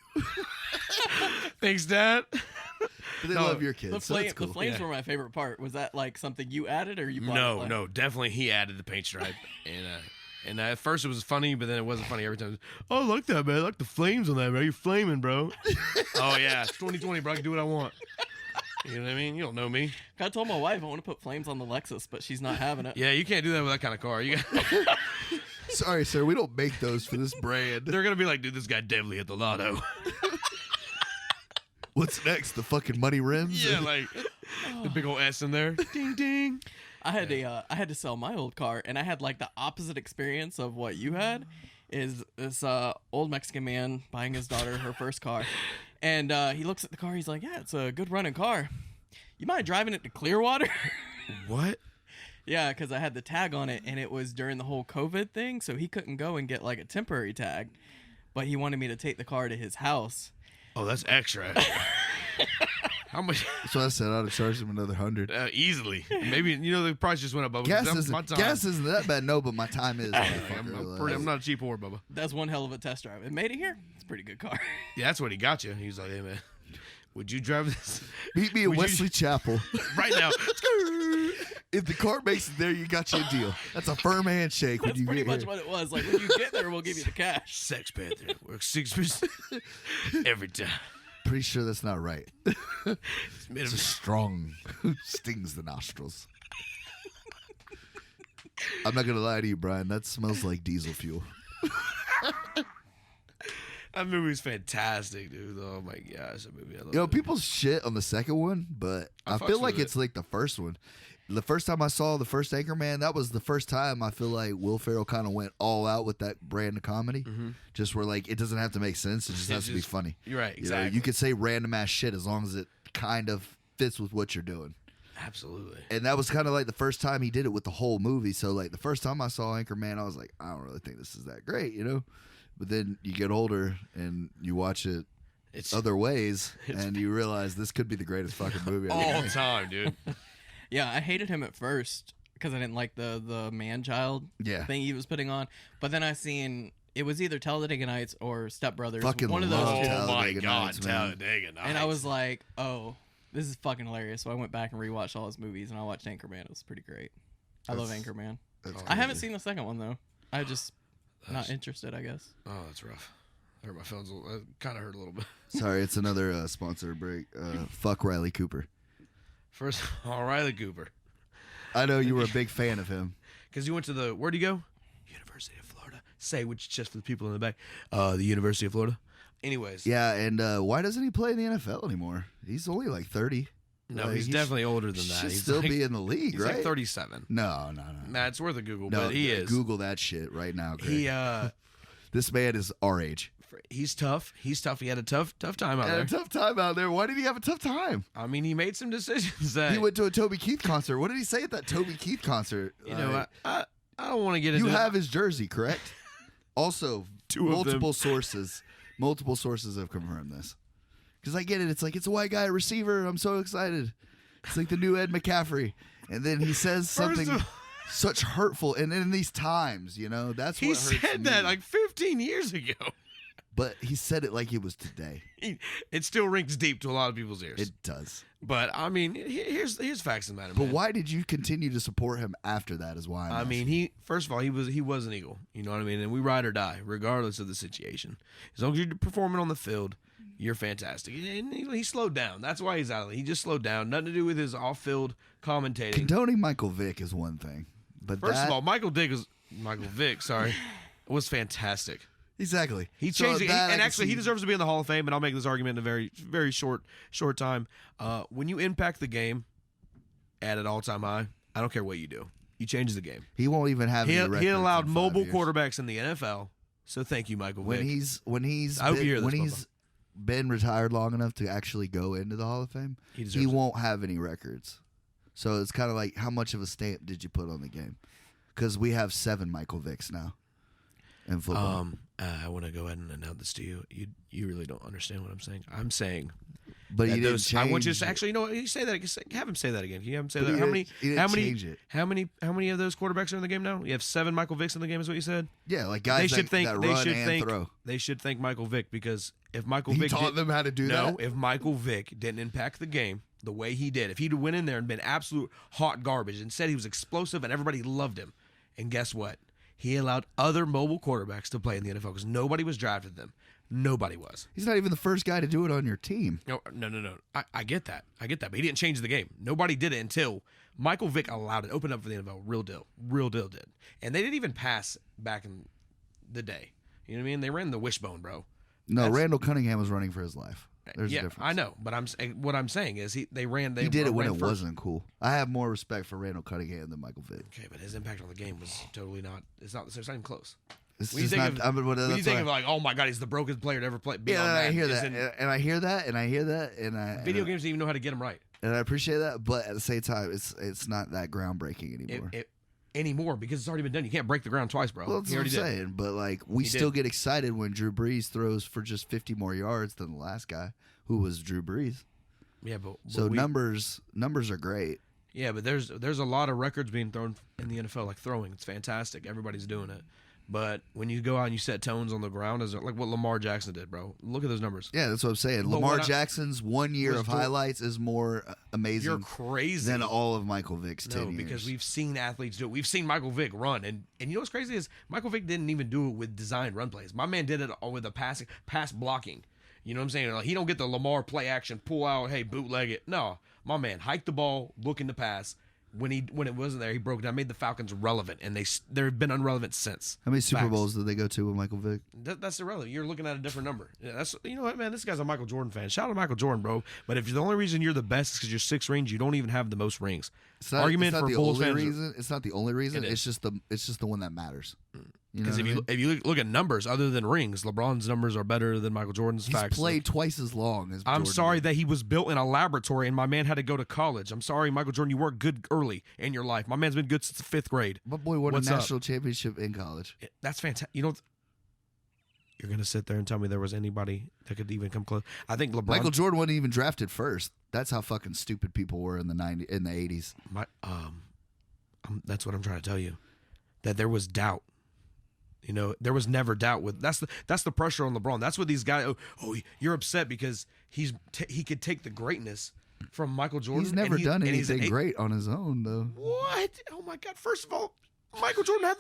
Thanks, Dad. But they No, love your kids. The, so that's cool. the flames Yeah. were my favorite part. Was that like something you added or you bought No, it? no, definitely he added the paint stripe. And at first it was funny, but then it wasn't funny every time. Oh, I like that, man. I like the flames on that, bro. You're flaming, bro. Oh, yeah. It's 2020, bro. I can do what I want. You know what I mean? You don't know me. I told my wife I want to put flames on the Lexus, but she's not having it. Yeah, you can't do that with that kind of car. You got, Sorry, sir. We don't make those for this brand. they're going to be like, dude, this guy definitely hit the lotto. What's next? The fucking money rims? Yeah, like the big old S in there. Ding, ding. I had to sell my old car, and I had like the opposite experience of what you had. Is this old Mexican man buying his daughter her first car, and he looks at the car. He's like, "Yeah, it's a good running car. You mind driving it to Clearwater?" What? Yeah, because I had the tag on it, and it was during the whole COVID thing, so he couldn't go and get like a temporary tag, but he wanted me to take the car to his house. Oh, that's extra. How much? So I said I'd charge him another 100. Easily. Maybe the price just went up. Bubba. Gas That's my time. isn't that bad. No, but my time is. I'm not a cheap whore, Bubba. That's one hell of a test drive. It made it here. It's a pretty good car. Yeah, that's what he got you. He's like, hey man, would you drive this? Meet me at Wesley Chapel right now. If the car makes it there, you got you a deal. That's a firm handshake. That's when you pretty get much here. what it was. Like, when you get there, we'll give you the cash. Sex Panther works 6% every time. Pretty sure that's not right. It's It's a strong, stings the nostrils. I'm not gonna lie to you, Brian. That smells like diesel fuel. That movie's fantastic, dude. Oh my gosh, that movie. I love You know, it. people shit on the second one, but I fucks feel like with it's like the first one. The first time I saw the first Anchorman, that was the first time I feel like Will Ferrell kind of went all out with that brand of comedy. Just where like it doesn't have to make sense; it just has to be funny. You're right. You know, Exactly. you could say random ass shit as long as it kind of fits with what you're doing. Absolutely. And that was kind of like the first time he did it with the whole movie. So like the first time I saw Anchorman, I was like, I don't really think this is that great, you know. But then you get older and you watch it It's other ways, and you realize this could be the greatest fucking movie I've all ever time, dude. Yeah, I hated him at first because I didn't like the man-child Yeah. thing he was putting on. But then I seen it was either Talladega Nights or Step Brothers. Fucking one of love those two. Oh my Talladega God, Nights, man. Talladega Nights. And I was like, oh, this is fucking hilarious. So I went back and rewatched all his movies, and I watched Anchorman. It was pretty great. I love That's- Anchorman. That's I haven't crazy. seen the second one though. I just not That's- interested, I guess. Oh, that's rough. I hurt my feelings. That kind of hurt a little bit. Sorry, it's another sponsor break. Fuck Riley Cooper. First, Riley Cooper, I know you were a big fan of him. because you went to the where'd you go? University of Florida. Say which just for the people in the back. The University of Florida. Anyways, Yeah, and why doesn't he play in the NFL anymore? He's only like 30. no, Like, he's he definitely older than that. Should He's still like, be in the league, he's right? like 37. No. Nah, it's worth a Google, No, but he is. Google that shit right now, Greg. He This man is our age. he's tough. He's tough. He had a tough time out Had a there. tough time out there. Why did he have a tough time? I mean, he made some decisions that He went to a Toby Keith concert. What did he say at that Toby Keith concert? you know. I don't want to get into. You have his jersey, correct? Also, Two of them. multiple sources have confirmed this. Because I get it. It's like, it's a white guy receiver. I'm so excited. It's like the new Ed McCaffrey. And then he says something of- such hurtful. And in these times, you know, that's He what hurts said me. that like 15 years ago. But he said it like it was today. It still rings deep to a lot of people's ears. It does. But I mean, here's facts of the matter. But man. why did you continue to support him after that is why I'm I mean, asking. he first of all he was an Eagle. You know what I mean? And we ride or die, regardless of the situation. As long as you're performing on the field, you're fantastic. And he slowed down. That's why he's out. He just slowed down. Nothing to do with his off-field commentating. Condoning Michael Vick is one thing. But First that, of all, Michael Vick, sorry, was fantastic. exactly. He So changed it, that I and can actually, he see. deserves to be in the Hall of Fame. And I'll make this argument in a very, very short time. When you impact the game at an all-time high, I don't care what you do. You change the game. He won't even have any He records allowed in 5 mobile years. quarterbacks in the NFL. So thank you, Michael When Vick. he's I hope you hear this, when Bubba. he's been retired long enough to actually go into the Hall of Fame, He deserves he it. won't have any records. So it's kind of like, how much of a stamp did you put on the game? Because we have 7 Michael Vicks now in football. I want to go ahead and announce this to you. You really don't understand what I'm saying. I'm saying but he that didn't those. change. I want you to actually, you know what? You say that. Have him say that again. Can you have him say But that? he How didn't- many? he didn't How many? change it. How many of those quarterbacks are in the game now? You have 7 Michael Vicks in the game. Is what you said. Yeah, like guys that run and throw. They should thank Michael Vick, because if Michael He Vick taught them how to do no, that. if Michael Vick didn't impact the game the way he did, if he'd went in there and been absolute hot garbage and said he was explosive and everybody loved him, and guess what? He allowed other mobile quarterbacks to play in the NFL because nobody was drafted them. Nobody was. He's not even the first guy to do it on your team. No. I get that. But he didn't change the game. Nobody did it until Michael Vick allowed it, opened up for the NFL. Real deal did. And they didn't even pass back in the day. You know what I mean? They ran the wishbone, bro. No, Randall Cunningham was running for his life. There's a yeah, difference. I know, but what I'm saying is he did it when it first. wasn't cool. I have more respect for Randall Cunningham than Michael Vick. Okay, but his impact on the game was totally not. It's not even close. It's When you just think not. of, when you that's think why- of like, oh my god, he's the brokest player to ever play. be yeah, on I Madden, hear is that, in- and I hear that, and I hear that, and I Video games didn't even know how to get him right and I appreciate that, but at the same time, it's not that groundbreaking anymore. anymore because it's already been done. You can't break the ground twice, bro. Well, that's He what I'm already did. saying. But like, we He still did. get excited when Drew Brees throws for just 50 more yards than the last guy, who was Drew Brees. Yeah, but So numbers are great. Yeah, but there's a lot of records being thrown in the NFL, like throwing. It's fantastic. Everybody's doing it. But when you go out and you set tones on the ground, as like what Lamar Jackson did, bro. Look at those numbers. Yeah, that's what I'm saying. But Lamar Jackson's 1 year of highlights is more amazing. You're crazy. Than all of Michael Vick's 10 years. Because we've seen athletes do it. We've seen Michael Vick run, and you know what's crazy is Michael Vick didn't even do it with designed run plays. My man did it all with a pass blocking. You know what I'm saying? Like, he don't get the Lamar play action, pull out, hey, bootleg it. No, my man hiked the ball, looking to pass. When it wasn't there, he broke down, made the Falcons relevant, and they've been irrelevant since. How many Super Bowls did they go to with Michael Vick? That's irrelevant. You're looking at a different number. Yeah, that's, you know what, man. This guy's a Michael Jordan fan. Shout out to Michael Jordan, bro. But if the only reason you're the best is because you're 6 rings, you don't even have the most rings. It's not the only reason. It's not the only reason. It's just the one that matters. Because if you look at numbers other than rings, LeBron's numbers are better than Michael Jordan's. He's played twice as long as I'm Jordan sorry did. that he was built in a laboratory and my man had to go to college. I'm sorry, Michael Jordan, you weren't good early in your life. My man's been good since the 5th grade. My boy won a national championship in college. That's fantastic. You know, you're going to sit there and tell me there was anybody that could even come close. I think LeBron. Michael Jordan wasn't even drafted first. That's how fucking stupid people were in the 80s. That's what I'm trying to tell you. That there was doubt. You know, there was never doubt with that's the pressure on LeBron. That's what these guys. Oh, you're upset because he could take the greatness from Michael Jordan. He's never done anything great on his own, though. What? Oh my God! First of all, Michael Jordan had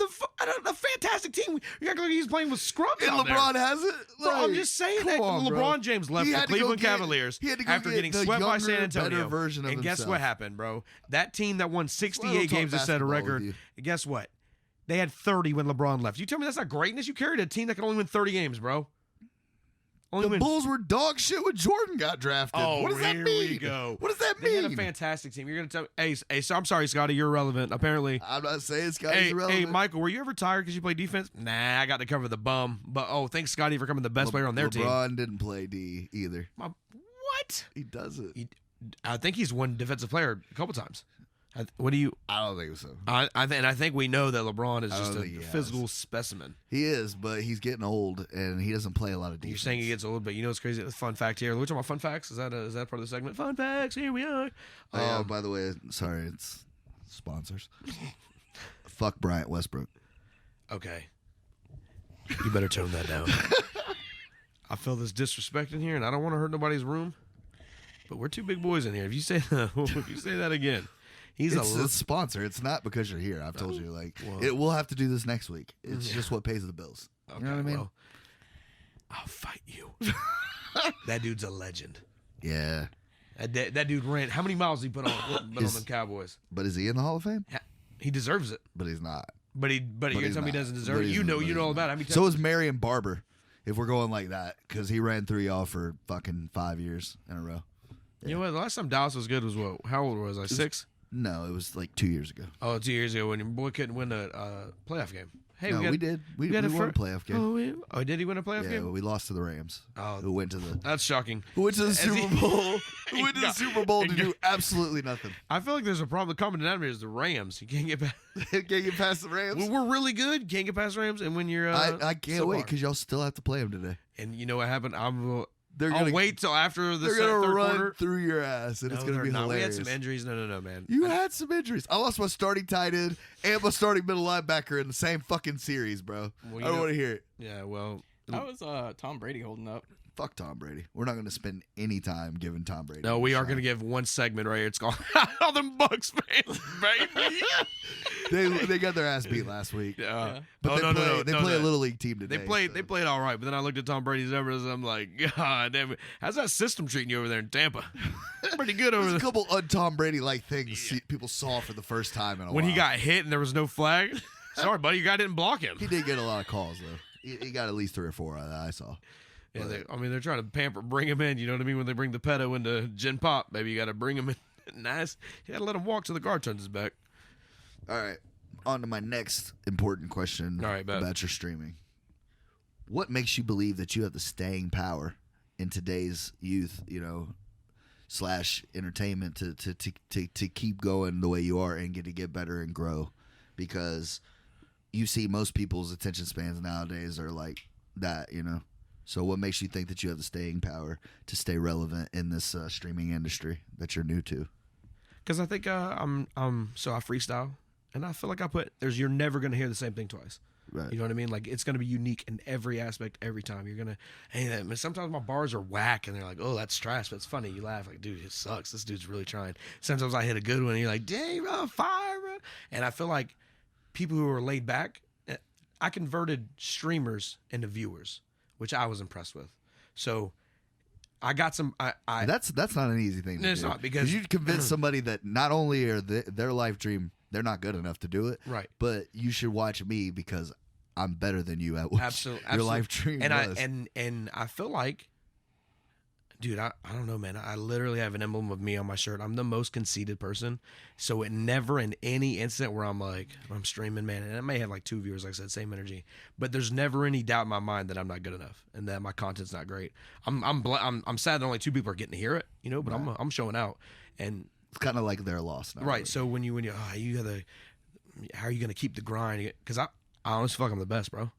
a fantastic team. You act like he's playing with scrubs. And out LeBron there. has it. Bro, I'm just saying that on, LeBron James left the Cleveland Cavaliers after getting swept by San Antonio. Version of and guess himself. what happened, bro? That team that won 68 games to set a record. Guess what? They had 30 when LeBron left. You tell me that's not greatness? You carried a team that can only win 30 games, bro. The Bulls were dog shit when Jordan got drafted. Oh, what does that here mean? we go. What does that They mean? had a fantastic team. You're going to tell me, hey, so I'm sorry, Scotty, you're irrelevant, apparently. I'm not saying Scotty's irrelevant. Hey, Michael, were you ever tired because you played defense? Nah, I got to cover the bum. But, thanks, Scotty, for becoming the best player on their team. LeBron didn't play D either. What? He doesn't. I think he's won defensive player a couple times. What do you? I don't think so. I think we know that LeBron is just a think he physical has. specimen. He is, but he's getting old, and he doesn't play a lot of defense. You're saying he gets old, but you know what's crazy? Fun fact here. We're talking about fun facts. Is that part of the segment? Fun facts. Here we are. By the way, sorry, it's sponsors. Fuck Bryant Westbrook. Okay. You better tone that down. I feel this disrespect in here, and I don't want to hurt nobody's room. But we're two big boys in here. If you say that again. It's a sponsor. It's not because you're here. I've told you. We'll have to do this next week. It's just what pays the bills. Okay, you know what I mean? Well, I'll fight you. That dude's a legend. Yeah. That dude ran. How many miles did he put on them Cowboys? But is he in the Hall of Fame? He deserves it. But he's not. But you're gonna tell me he doesn't deserve it. You know all about it. So is Marion Barber. If we're going like that, because he ran 3 off for fucking 5 years in a row. Yeah. You know what? The last time Dallas was good was what? How old was I? 6? No, it was like 2 years ago. Oh, 2 years ago when your boy couldn't win a playoff game. Hey, no, we did. We won a playoff game. Oh, did he win a playoff game? Yeah, we lost to the Rams. Oh, who went to the? That's shocking. Who went to the Super Bowl? Who went to the Super Bowl to do absolutely nothing? I feel like there's a problem. The common denominator is the Rams. You can't get past. Can't get past the Rams. We're really good. You can't get past the Rams, and when you're, I can't wait because y'all still have to play them today. And you know what happened? They're I'll wait till after the they're gonna third run quarter. through your ass, and it's gonna be hilarious. We had some injuries. No, man. You had some injuries. I lost my starting tight end and my starting middle linebacker in the same fucking series, bro. I don't want to hear it. Yeah, well, how was Tom Brady holding up? Fuck Tom Brady. We're not going to spend any time giving Tom Brady. No, we are going to give one segment right here. It's called "How Them Bucks Fans, Baby." They got their ass beat last week. Yeah. But they play a little league team today. They played all right, but then I looked at Tom Brady's numbers and I'm like, God damn it. How's that system treating you over there in Tampa? Pretty good over there. There's a couple un-Tom Brady-like things people saw for the first time in a while. When he got hit and there was no flag. Sorry, buddy, your guy didn't block him. He did get a lot of calls, though. He got at least 3 or 4 that I saw. Yeah, they're trying to bring him in. You know what I mean? When they bring the pedo into Gen Pop, baby, you got to bring him in. Nice. You got to let him walk till the guard turns his back. All right. On to my next important question about your streaming. What makes you believe that you have the staying power in today's youth, / entertainment to keep going the way you are and get better and grow? Because you see most people's attention spans nowadays are like that, So what makes you think that you have the staying power to stay relevant in this streaming industry that you're new to? Because I think so I freestyle, and I feel like you're never gonna hear the same thing twice. Right. You know what I mean? Like, it's gonna be unique in every aspect every time. You're gonna, sometimes my bars are whack, and they're like, oh, that's trash, but it's funny. You laugh like, dude, it sucks. This dude's really trying. Sometimes I hit a good one, and you're like, dang, bro, fire, bro. And I feel like people who are laid back, I converted streamers into viewers, which I was impressed with. So I got some. That's not an easy thing to do. It's not, because you convince somebody that not only are their life dream, they're not good enough to do it, right? But you should watch me because I'm better than you at what your life dream was. And I feel like, dude, I don't know, man. I literally have an emblem of me on my shirt. I'm the most conceited person. So it never in any instant where I'm like, I'm streaming, man, and I may have like 2 viewers, like I said, same energy, but there's never any doubt in my mind that I'm not good enough and that my content's not great. I'm sad that only 2 people are getting to hear it, you know, but right. I'm showing out, and it's kind of like their loss now. Right. Really. So when you how are you gonna keep the grind? Because I honestly feel like I'm the best, bro.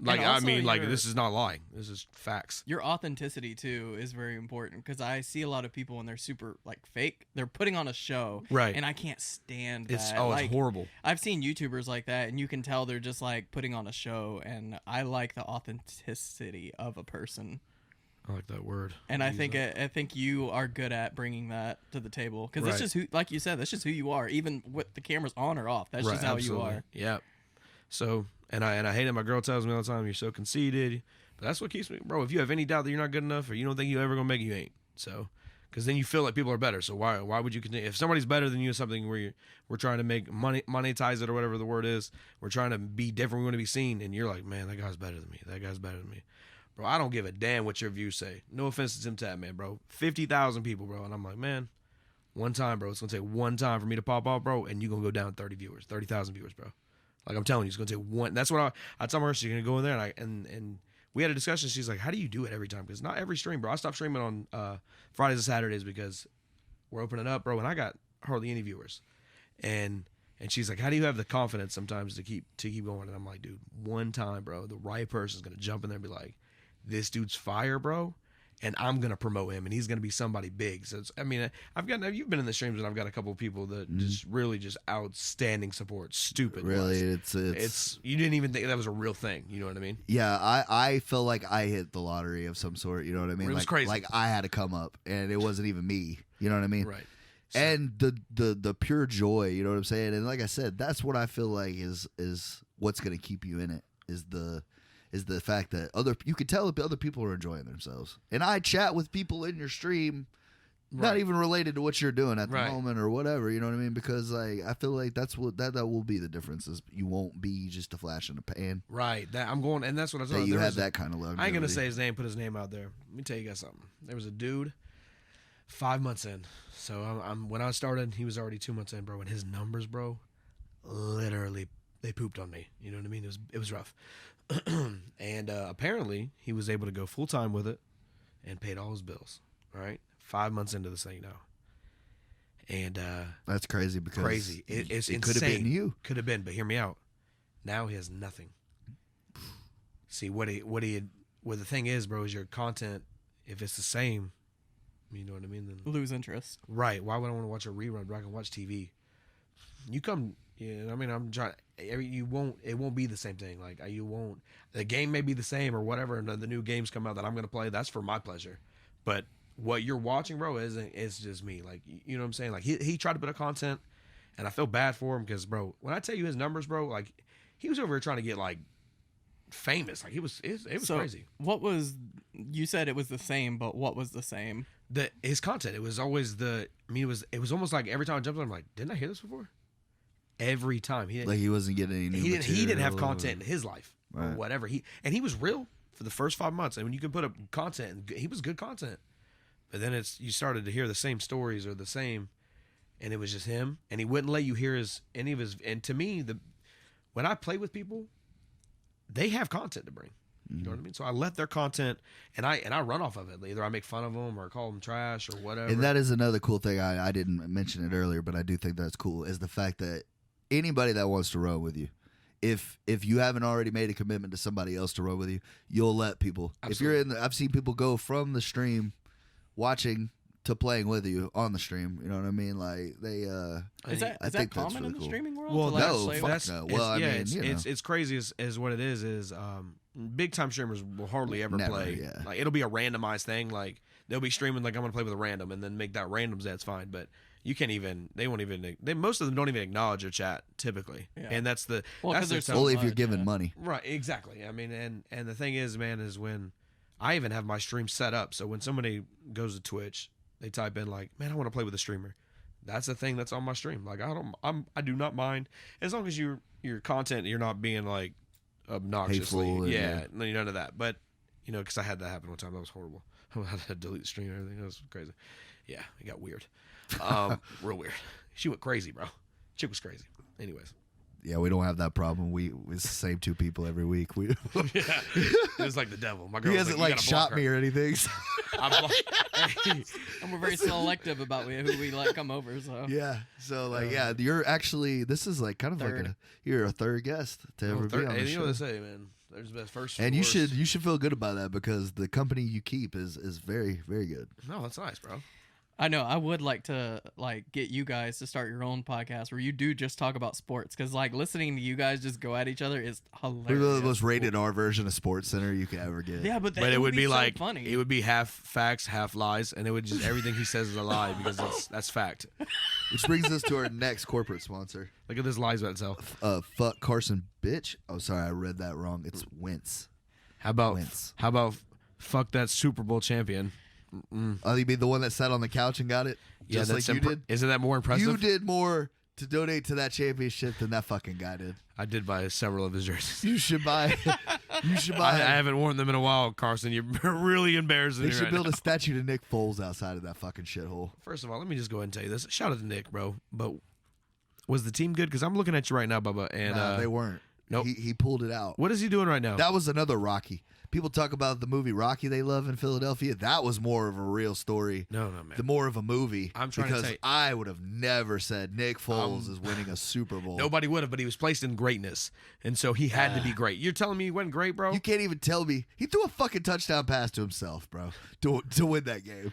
Like, I mean, like, this is not lying. This is facts. Your authenticity too is very important, because I see a lot of people when they're super like fake, they're putting on a show, right? And I can't stand that. It's like, horrible. I've seen YouTubers like that, and you can tell they're just like putting on a show. And I like the authenticity of a person. I like that word. And I think you are good at bringing that to the table, because that's just who, like you said, that's just who you are. Even with the cameras on or off, that's just how absolutely. you are. Yeah. So, and I hate it. My girl tells me all the time, you're so conceited. But that's what keeps me, bro. If you have any doubt that you're not good enough, or you don't think you're ever gonna make it, you ain't. So, because then you feel like people are better. So why would you continue? If somebody's better than you in something where we're trying to make money, monetize it, or whatever the word is, we're trying to be different, we want to be seen, and you're like, man, that guy's better than me. That guy's better than me. Bro, I don't give a damn what your views say. No offense to Tim Tat, man, bro. 50,000 people, bro. And I'm like, man, one time, bro. It's going to take one time for me to pop off, bro, and you're going to go down 30,000 viewers, bro. Like, I'm telling you, it's going to take one. That's what I tell her. She's going to go in there, and we had a discussion. She's like, how do you do it every time? Because not every stream, bro. I stopped streaming on Fridays and Saturdays because we're opening up, bro, and I got hardly any viewers. And she's like, how do you have the confidence sometimes to keep going? And I'm like, dude, one time, bro, the right person's going to jump in there and be like, this dude's fire, bro, and I'm gonna promote him, and he's gonna be somebody big. So you've been in the streams, and I've got a couple of people that just outstanding support. Stupid, really, it's you didn't even think that was a real thing. You know what I mean? Yeah, I feel like I hit the lottery of some sort. You know what I mean? It was like, crazy. Like I had to come up, and it wasn't even me. You know what I mean? Right. So, and the pure joy. You know what I'm saying? And like I said, that's what I feel like is what's gonna keep you in it. Is the fact that you could tell if other people are enjoying themselves. And I chat with people in your stream, not even related to what you're doing at the moment or whatever, you know what I mean? Because like I feel like that's what that will be the difference, is you won't be just a flash in the pan. Right. That I'm going, and that's what I was saying. You have that kind of love. I ain't gonna say his name, put his name out there. Let me tell you guys something. There was a dude 5 months in. So when I started, he was already 2 months in, bro, and his numbers, bro, literally they pooped on me. You know what I mean? It was rough. And apparently he was able to go full time with it and paid all his bills. All right, 5 months into this thing now, and that's crazy because it's it could have been you. Could have been, but hear me out. Now he has nothing. See what the thing is, bro, is your content. If it's the same, you know what I mean. Then lose interest. Right? Why would I want to watch a rerun? But I can watch TV. You come. Yeah, I mean, I'm trying. It won't be the same thing. Like you won't. The game may be the same or whatever, and the new games come out that I'm gonna play. That's for my pleasure. But what you're watching, bro, is just me. Like, you know what I'm saying? Like he tried to put up content, and I feel bad for him because, bro, when I tell you his numbers, bro, like he was over here trying to get like famous. Like it was crazy. What was, you said it was the same, but what was the same? His content. It was always it was almost like every time I jumped on, I'm like, didn't I hear this before? Every time he wasn't getting any new he didn't have content in his life or Right. whatever. He was real for the first 5 months, and when you can put up content, and he was good content. But then you started to hear the same stories or the same, and it was just him, and he wouldn't let you hear any of his. And to me, when I play with people, they have content to bring. You know what I mean? So I let their content, and I run off of it. Either I make fun of them or call them trash or whatever. And that is another cool thing. I didn't mention it earlier, but I do think that's cool, is the fact that anybody that wants to run with you, if you haven't already made a commitment to somebody else to run with you, you'll let people. Absolutely. If you're in, I've seen people go from the stream, watching to playing with you on the stream. You know what I mean? Like they. Is that I is that think that's common really in the cool. streaming world? Well, to, like, no, play fuck with- no. Well, I mean, it's, you know. it's crazy as what it is big time streamers will hardly ever Never, play. yeah. Like it'll be a randomized thing. Like they'll be streaming like I'm gonna play with a random and then make that randoms. That's fine, but you can't even. They won't even. Most of them don't even acknowledge your chat typically, Yeah. and that's the. Well, 'cause that's the there's so tough- Only if you're much, given yeah. money. Right, exactly. I mean, and the thing is, man, is when I even have my stream set up. So when somebody goes to Twitch, they type in like, "Man, I want to play with a streamer." That's the thing that's on my stream. Like I do not mind as long as your content, you're not being like obnoxiously, Hateful and, yeah, none of that. But because I had that happen one time, that was horrible. I had to delete the stream and everything. That was crazy. Yeah, it got weird, real weird. She went crazy, bro. Chick was crazy. Anyways. Yeah, we don't have that problem. It's the same two people every week. We Yeah, it was like the devil. My girl he was hasn't like, like "You gotta shot block me her." or anything. So. And we're very selective about who we let come over. So Yeah. So like, yeah, you're actually. This is like kind of Third. like you're a third guest to ever be on the You show. know what they say, man. There's best first. And and you should feel good about that because the company you keep is very, very good. No, that's nice, bro. I know I would like to get you guys to start your own podcast where you do just talk about sports because listening to you guys just go at each other is hilarious. We're the most rated R version of Sports Center you could ever get. Yeah, but It would be so like funny. it would be half facts, half lies, and it would just everything he says is a lie because that's fact. Which brings us to our next corporate sponsor. Look at this lies about itself. Fuck Carson, bitch. Oh, sorry, I read that wrong. It's Wentz. How about Wentz. fuck that Super Bowl champion? Oh, you mean the one that sat on the couch and got it? Just like you did? Isn't that more impressive? You did more to donate to that championship than that fucking guy did. I did buy several of his jerseys. You should buy. You should buy. I haven't worn them in a while, Carson. You're really embarrassing They me should right build now. a statue to Nick Foles outside of that fucking shithole. First of all, let me just go ahead and tell you this. Shout out to Nick, bro. But was the team good? Because I'm looking at you right now, Bubba. And Nah, they weren't. nope. He pulled it out. What is he doing right now? That was another Rocky. People talk about the movie Rocky they love in Philadelphia. That was more of a real story. No, man. The more of a movie. I'm trying to because tell you- I would have never said Nick Foles is winning a Super Bowl. Nobody would have, but he was placed in greatness, and so he had to be great. You're telling me he wasn't great, bro? You can't even tell me he threw a fucking touchdown pass to himself, bro, to win that game.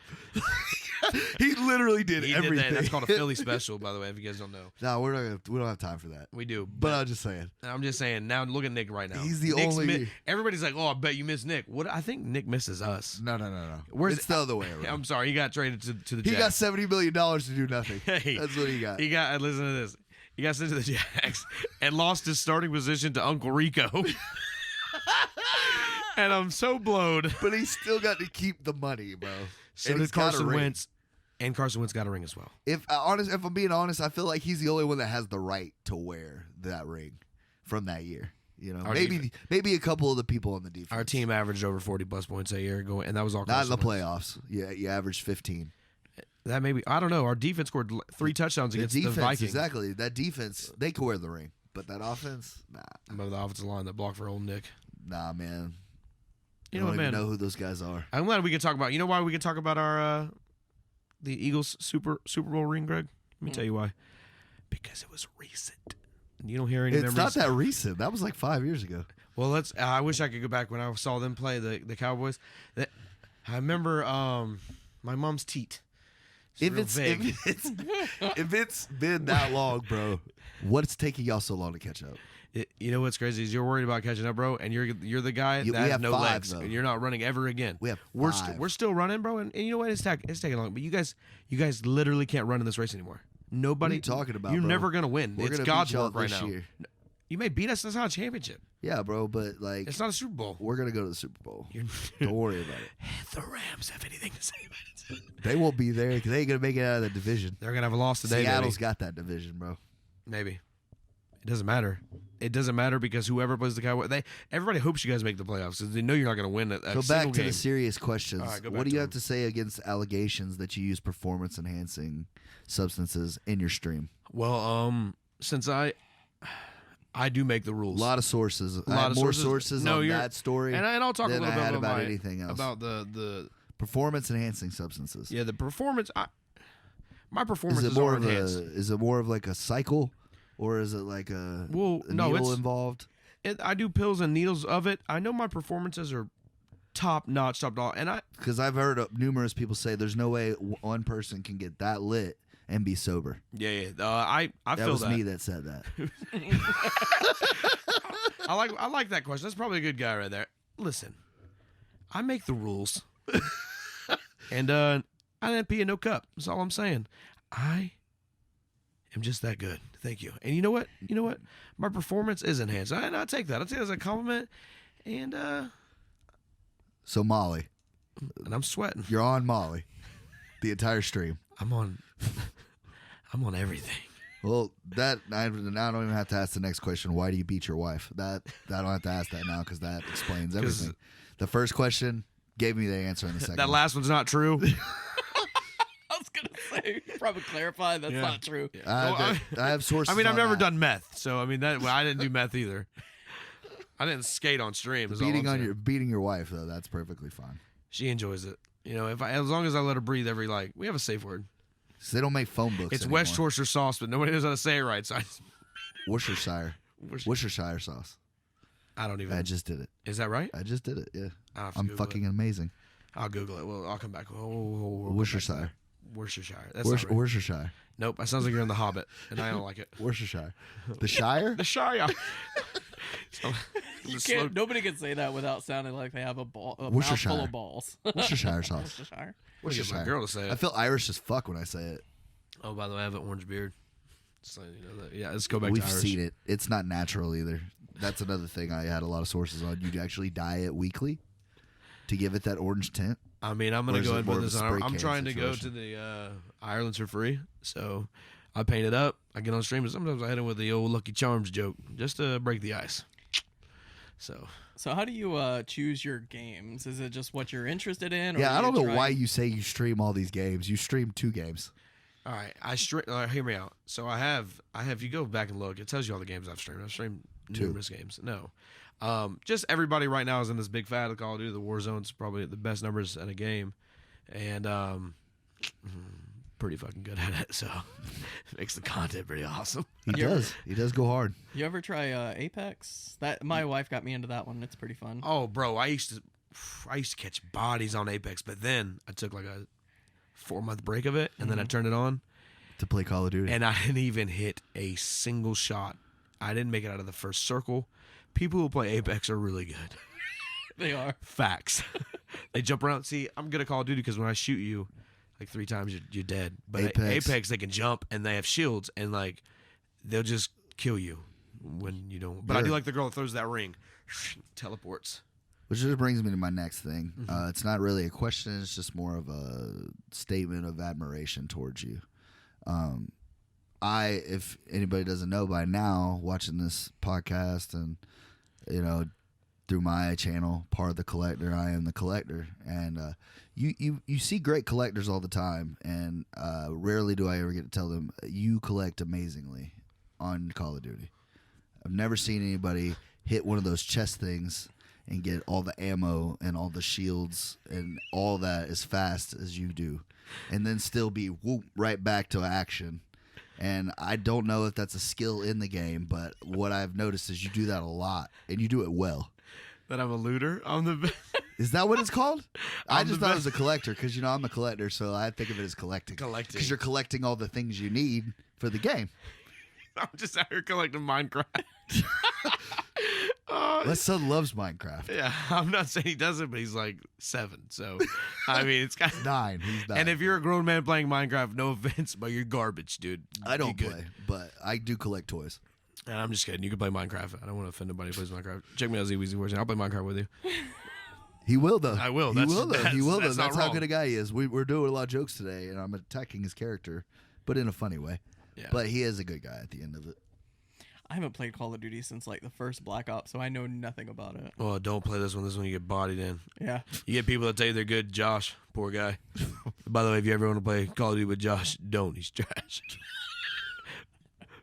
He literally did He everything. did that. That's called a Philly special, by the way, if you guys don't know. No, we don't have time for that. We do. But I'm just saying. I'm just saying, now look at Nick right now. He's the Nick's only- everybody's like, oh, I bet you miss Nick. What? I think Nick misses us. No. Where's- It's the other way around. I'm sorry, he got traded to the He got Jacks. $70 million to do nothing. Hey, That's what he got. He got, listen to this. He got sent to the Jacks and lost his starting position to Uncle Rico. And I'm so blowed. But he still got to keep the money, bro. So And he's did got a Carson ring. Wentz. And Carson Wentz got a ring as well. If I'm being honest, I feel like he's the only one that has the right to wear that ring from that year. You know, Our maybe a couple of the people on the defense. Our team averaged over 40+ points a year going, and that was all not in Carson the Wentz. playoffs. Yeah, you averaged 15. That maybe I don't know. Our defense scored 3 touchdowns The against defense, the Vikings. exactly. That defense, they could wear the ring, but that offense, Above the offensive line that blocked for old Nick. nah, man. You I know don't what, even man? know who those guys are. I'm glad we can talk about. You know why we can talk about our the Eagles Super Bowl ring, Greg? Let me tell you why. Because it was recent. You don't hear any It's memories. not that recent. That was like 5 years ago. Well, let's. I wish I could go back when I saw them play the Cowboys. I remember my mom's teat. If real it's vague. if it's been that long, bro, what's taking y'all so long to catch up? You know what's crazy is you're worried about catching up, bro, and you're the guy Yeah, we that has have no 5, legs, though. and you're not running ever again. We have we're 5. we're still running, bro, and you know what? It's taking long, but you guys literally can't run in this race anymore. Nobody. What are you talking about, You're bro? never gonna win. We're It's gonna God's beat y'all work right this now. year. You may beat us. That's not a championship. Yeah, bro, but like It's not a Super Bowl. we're gonna go to the Super Bowl. You're, Don't worry about it. the Rams have anything to say about it? They won't be there because they ain't gonna make it out of the division. They're gonna have a loss today. Seattle's Maybe. got that division, bro. Maybe. It doesn't matter. It doesn't matter because whoever plays the Cowboys, everybody hopes you guys make the playoffs because they know you're not going to win a Go single back to game. the serious questions. All right, go What back do to you have them. to say against allegations that you use performance enhancing substances in your stream? Well, since I do make the A rules, lot of sources. I lot have of more sources. sources No, on you're- that story and I'll talk a than little I bit had about my- anything else. about the performance enhancing substances. the performance. My Is performance it is more more of enhanced. is it more of like a cycle, or is it like a no, needle it's involved? I do pills and needles of it. I know my performances are top notch, and because I've heard numerous people say there's no way one person can get that lit and be sober. yeah. I That feel was that. me that said that. I like that question. That's probably a good guy right there. Listen, I make the rules, and I didn't pee in no cup. That's all I'm saying. I am just that good. Thank you. And you know what? My performance is enhanced. And I take that. I take it as a compliment. And So Molly, I'm sweating. you're on Molly the entire stream. I'm on everything. Well, I don't even have to ask the next question. Why do you beat your wife? That I don't have to ask that now because that explains everything. The first question gave me the answer in the second. That last one's not true. I was gonna say, probably clarify that's not true. I have sources. I mean, I've on never that. done meth, so I mean I didn't do meth either. I didn't skate on stream. is all I'm saying. Beating your wife though. That's perfectly fine. She enjoys it. As long as I let her breathe we have a safe word. So they don't make phone books. It's anymore. West Yorkshire sauce, but nobody knows how to say it right. So Worcestershire sauce. I don't even. I just did it. Is that right? I just did it. Yeah. I'll have to I'm Google fucking it. amazing. I'll Google it. Well, I'll come back. We'll come Worcestershire. back to that. Worcestershire. That's not right. Worcestershire. Nope. That sounds like you're in The Hobbit, and I don't like it. Worcestershire. The Shire? The Shire. You can't. Nobody can say that without sounding like they have a mouthful Worcestershire. of balls. Worcestershire sauce. Worcestershire. We'll get my girl to say I it. feel Irish as fuck when I say it. Oh, by the way, I have an orange beard. Just letting you know that. Yeah, let's go back We've to Irish. seen it. It's not natural either. That's another thing I had a lot of sources on. You actually dye it weekly to give it that orange tint. I mean, I'm going Or to is go it and more put of a this on. spray I'm can trying to go to situation? the Ireland's for free. So I paint it up. I get on stream, and sometimes I hit it with the old Lucky Charms joke just to break the ice. So how do you choose your games? Is it just what you're interested in? Or Yeah, I do don't you know try- why you say you stream all these games. You stream 2 games. all right, hear me out. So I have. You go back and look. It tells you all the games I've streamed. I've streamed 2. numerous games. No, just everybody right now is in this big fad of Call of Duty. The Warzone's probably the best numbers in a game, and pretty fucking good at it. So it makes the content pretty awesome. He does. He does go hard. You ever try Apex? That my wife got me into that one. It's pretty fun. Oh, bro, I used to catch bodies on Apex, but then I took like a 4-month break of it, and then I turned it on, To play Call of Duty. and I didn't even hit a single shot. I didn't make it out of the first circle. People who play Apex are really good. They are. Facts. They jump around. See, I'm good at Call of Duty because when I shoot you like 3 times, you're dead. But Apex, they can jump, and they have shields, and like they'll just kill you when you don't. But I do like the girl that throws that ring, teleports. Which just brings me to my next thing. It's not really a question. It's just more of a statement of admiration towards you. If anybody doesn't know by now, watching this podcast and, through my channel, Part of the Collector, I am the collector. And you see great collectors all the time. And rarely do I ever get to tell them, you collect amazingly on Call of Duty. I've never seen anybody hit one of those chest things and get all the ammo and all the shields and all that as fast as you do, and then still be right back to action. And I don't know if that's a skill in the game, but what I've noticed is you do that a lot, and you do it well. That I'm a looter. I'm the best. Is that what it's called? I I'm just the thought it was a collector because, I'm a collector, so I think of it as collecting. Collecting. Because you're collecting all the things you need for the game. I'm just out here collecting Minecraft. My son loves Minecraft. Yeah, I'm not saying he doesn't, but he's like 7. So, I mean, it's kind of 9. He's 9. And if you're a grown man playing Minecraft, no offense, but you're garbage, dude. I don't Be good. play, but I do collect toys. And I'm just kidding. You can play Minecraft. I don't want to offend nobody who plays Minecraft. Check me out, Zweezy14. I'll play Minecraft with you. He will, though. I will. He That's- will, though. He that's- will, though. that's not That's how wrong. good a guy he is. We're doing a lot of jokes today, and I'm attacking his character, but in a funny way. Yeah. But he is a good guy at the end of it. I haven't played Call of Duty since like the first Black Ops, so I know nothing about it. Well, don't play this one. This one you get bodied in. Yeah. You get people that tell you they're good. Josh, poor guy. By the way, if you ever want to play Call of Duty with Josh, don't. He's trash.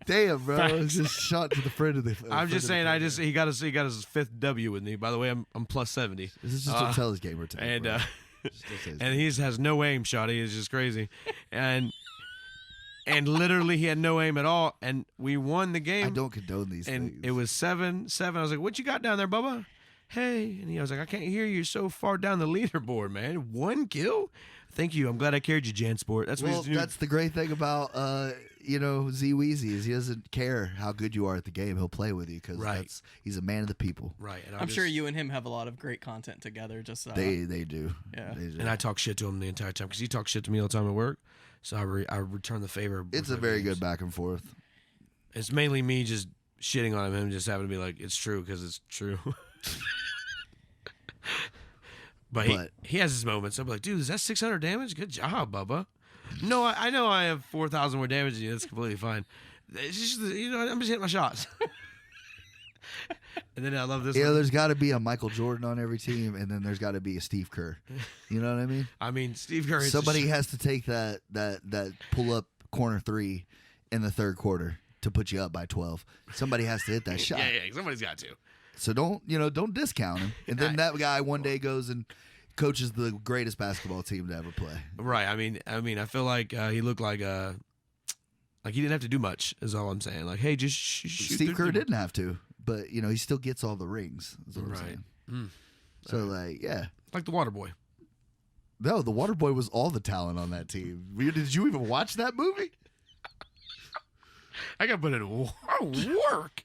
Damn, bro. Facts. It's just shot to the friend of the. I'm just saying. He got his 5th W with me. By the way, I'm plus 70. This is just to tell his gamer tag. And bro. uh, Just don't say his and he has no aim shot. He is just crazy. And and literally he had no aim at all, and we won the game. I don't condone these and things. it was 7-7. I was like, "What you got down there, Bubba?" Hey, and he was like, "I can't hear you. You're so far down the leaderboard, man. 1 kill? Thank you. I'm glad I carried you, Jansport." That's what well, he's doing. that's the great thing about Zweezy is he doesn't care how good you are at the game. He'll play with you because Right. he's a man of the people. Right. And I'm sure you and him have a lot of great content together. Just They do. Yeah. They do. And I talk shit to him the entire time because he talks shit to me all the time at work. So I return the favor. It's with a my very games. good back and forth. It's mainly me just shitting on him just having to be like, it's true because it's true. But he has his moments. I'm like, dude, is that 600 damage? Good job, Bubba. No, I know I have 4,000 more damage than you. That's completely fine. It's just, I'm just hitting my shots. And then I love this. There's got to be a Michael Jordan on every team, and then there's got to be a Steve Kerr. You know what I mean? I mean, Steve Kerr. Somebody has to take that pull up corner 3 in the third quarter to put you up by 12. Somebody has to hit that shot. Yeah, somebody's got to. So don't discount him. And then that guy one day goes and coaches the greatest basketball team to ever play. Right. I mean, I feel like he looked like he didn't have to do much. Is all I'm saying. Like, hey, just shoot. Steve Kerr didn't have to, but he still gets all the rings. Is what I'm saying. So yeah. Like the Water Boy. No, the Water Boy was all the talent on that team. Did you even watch that movie? I got to put in work.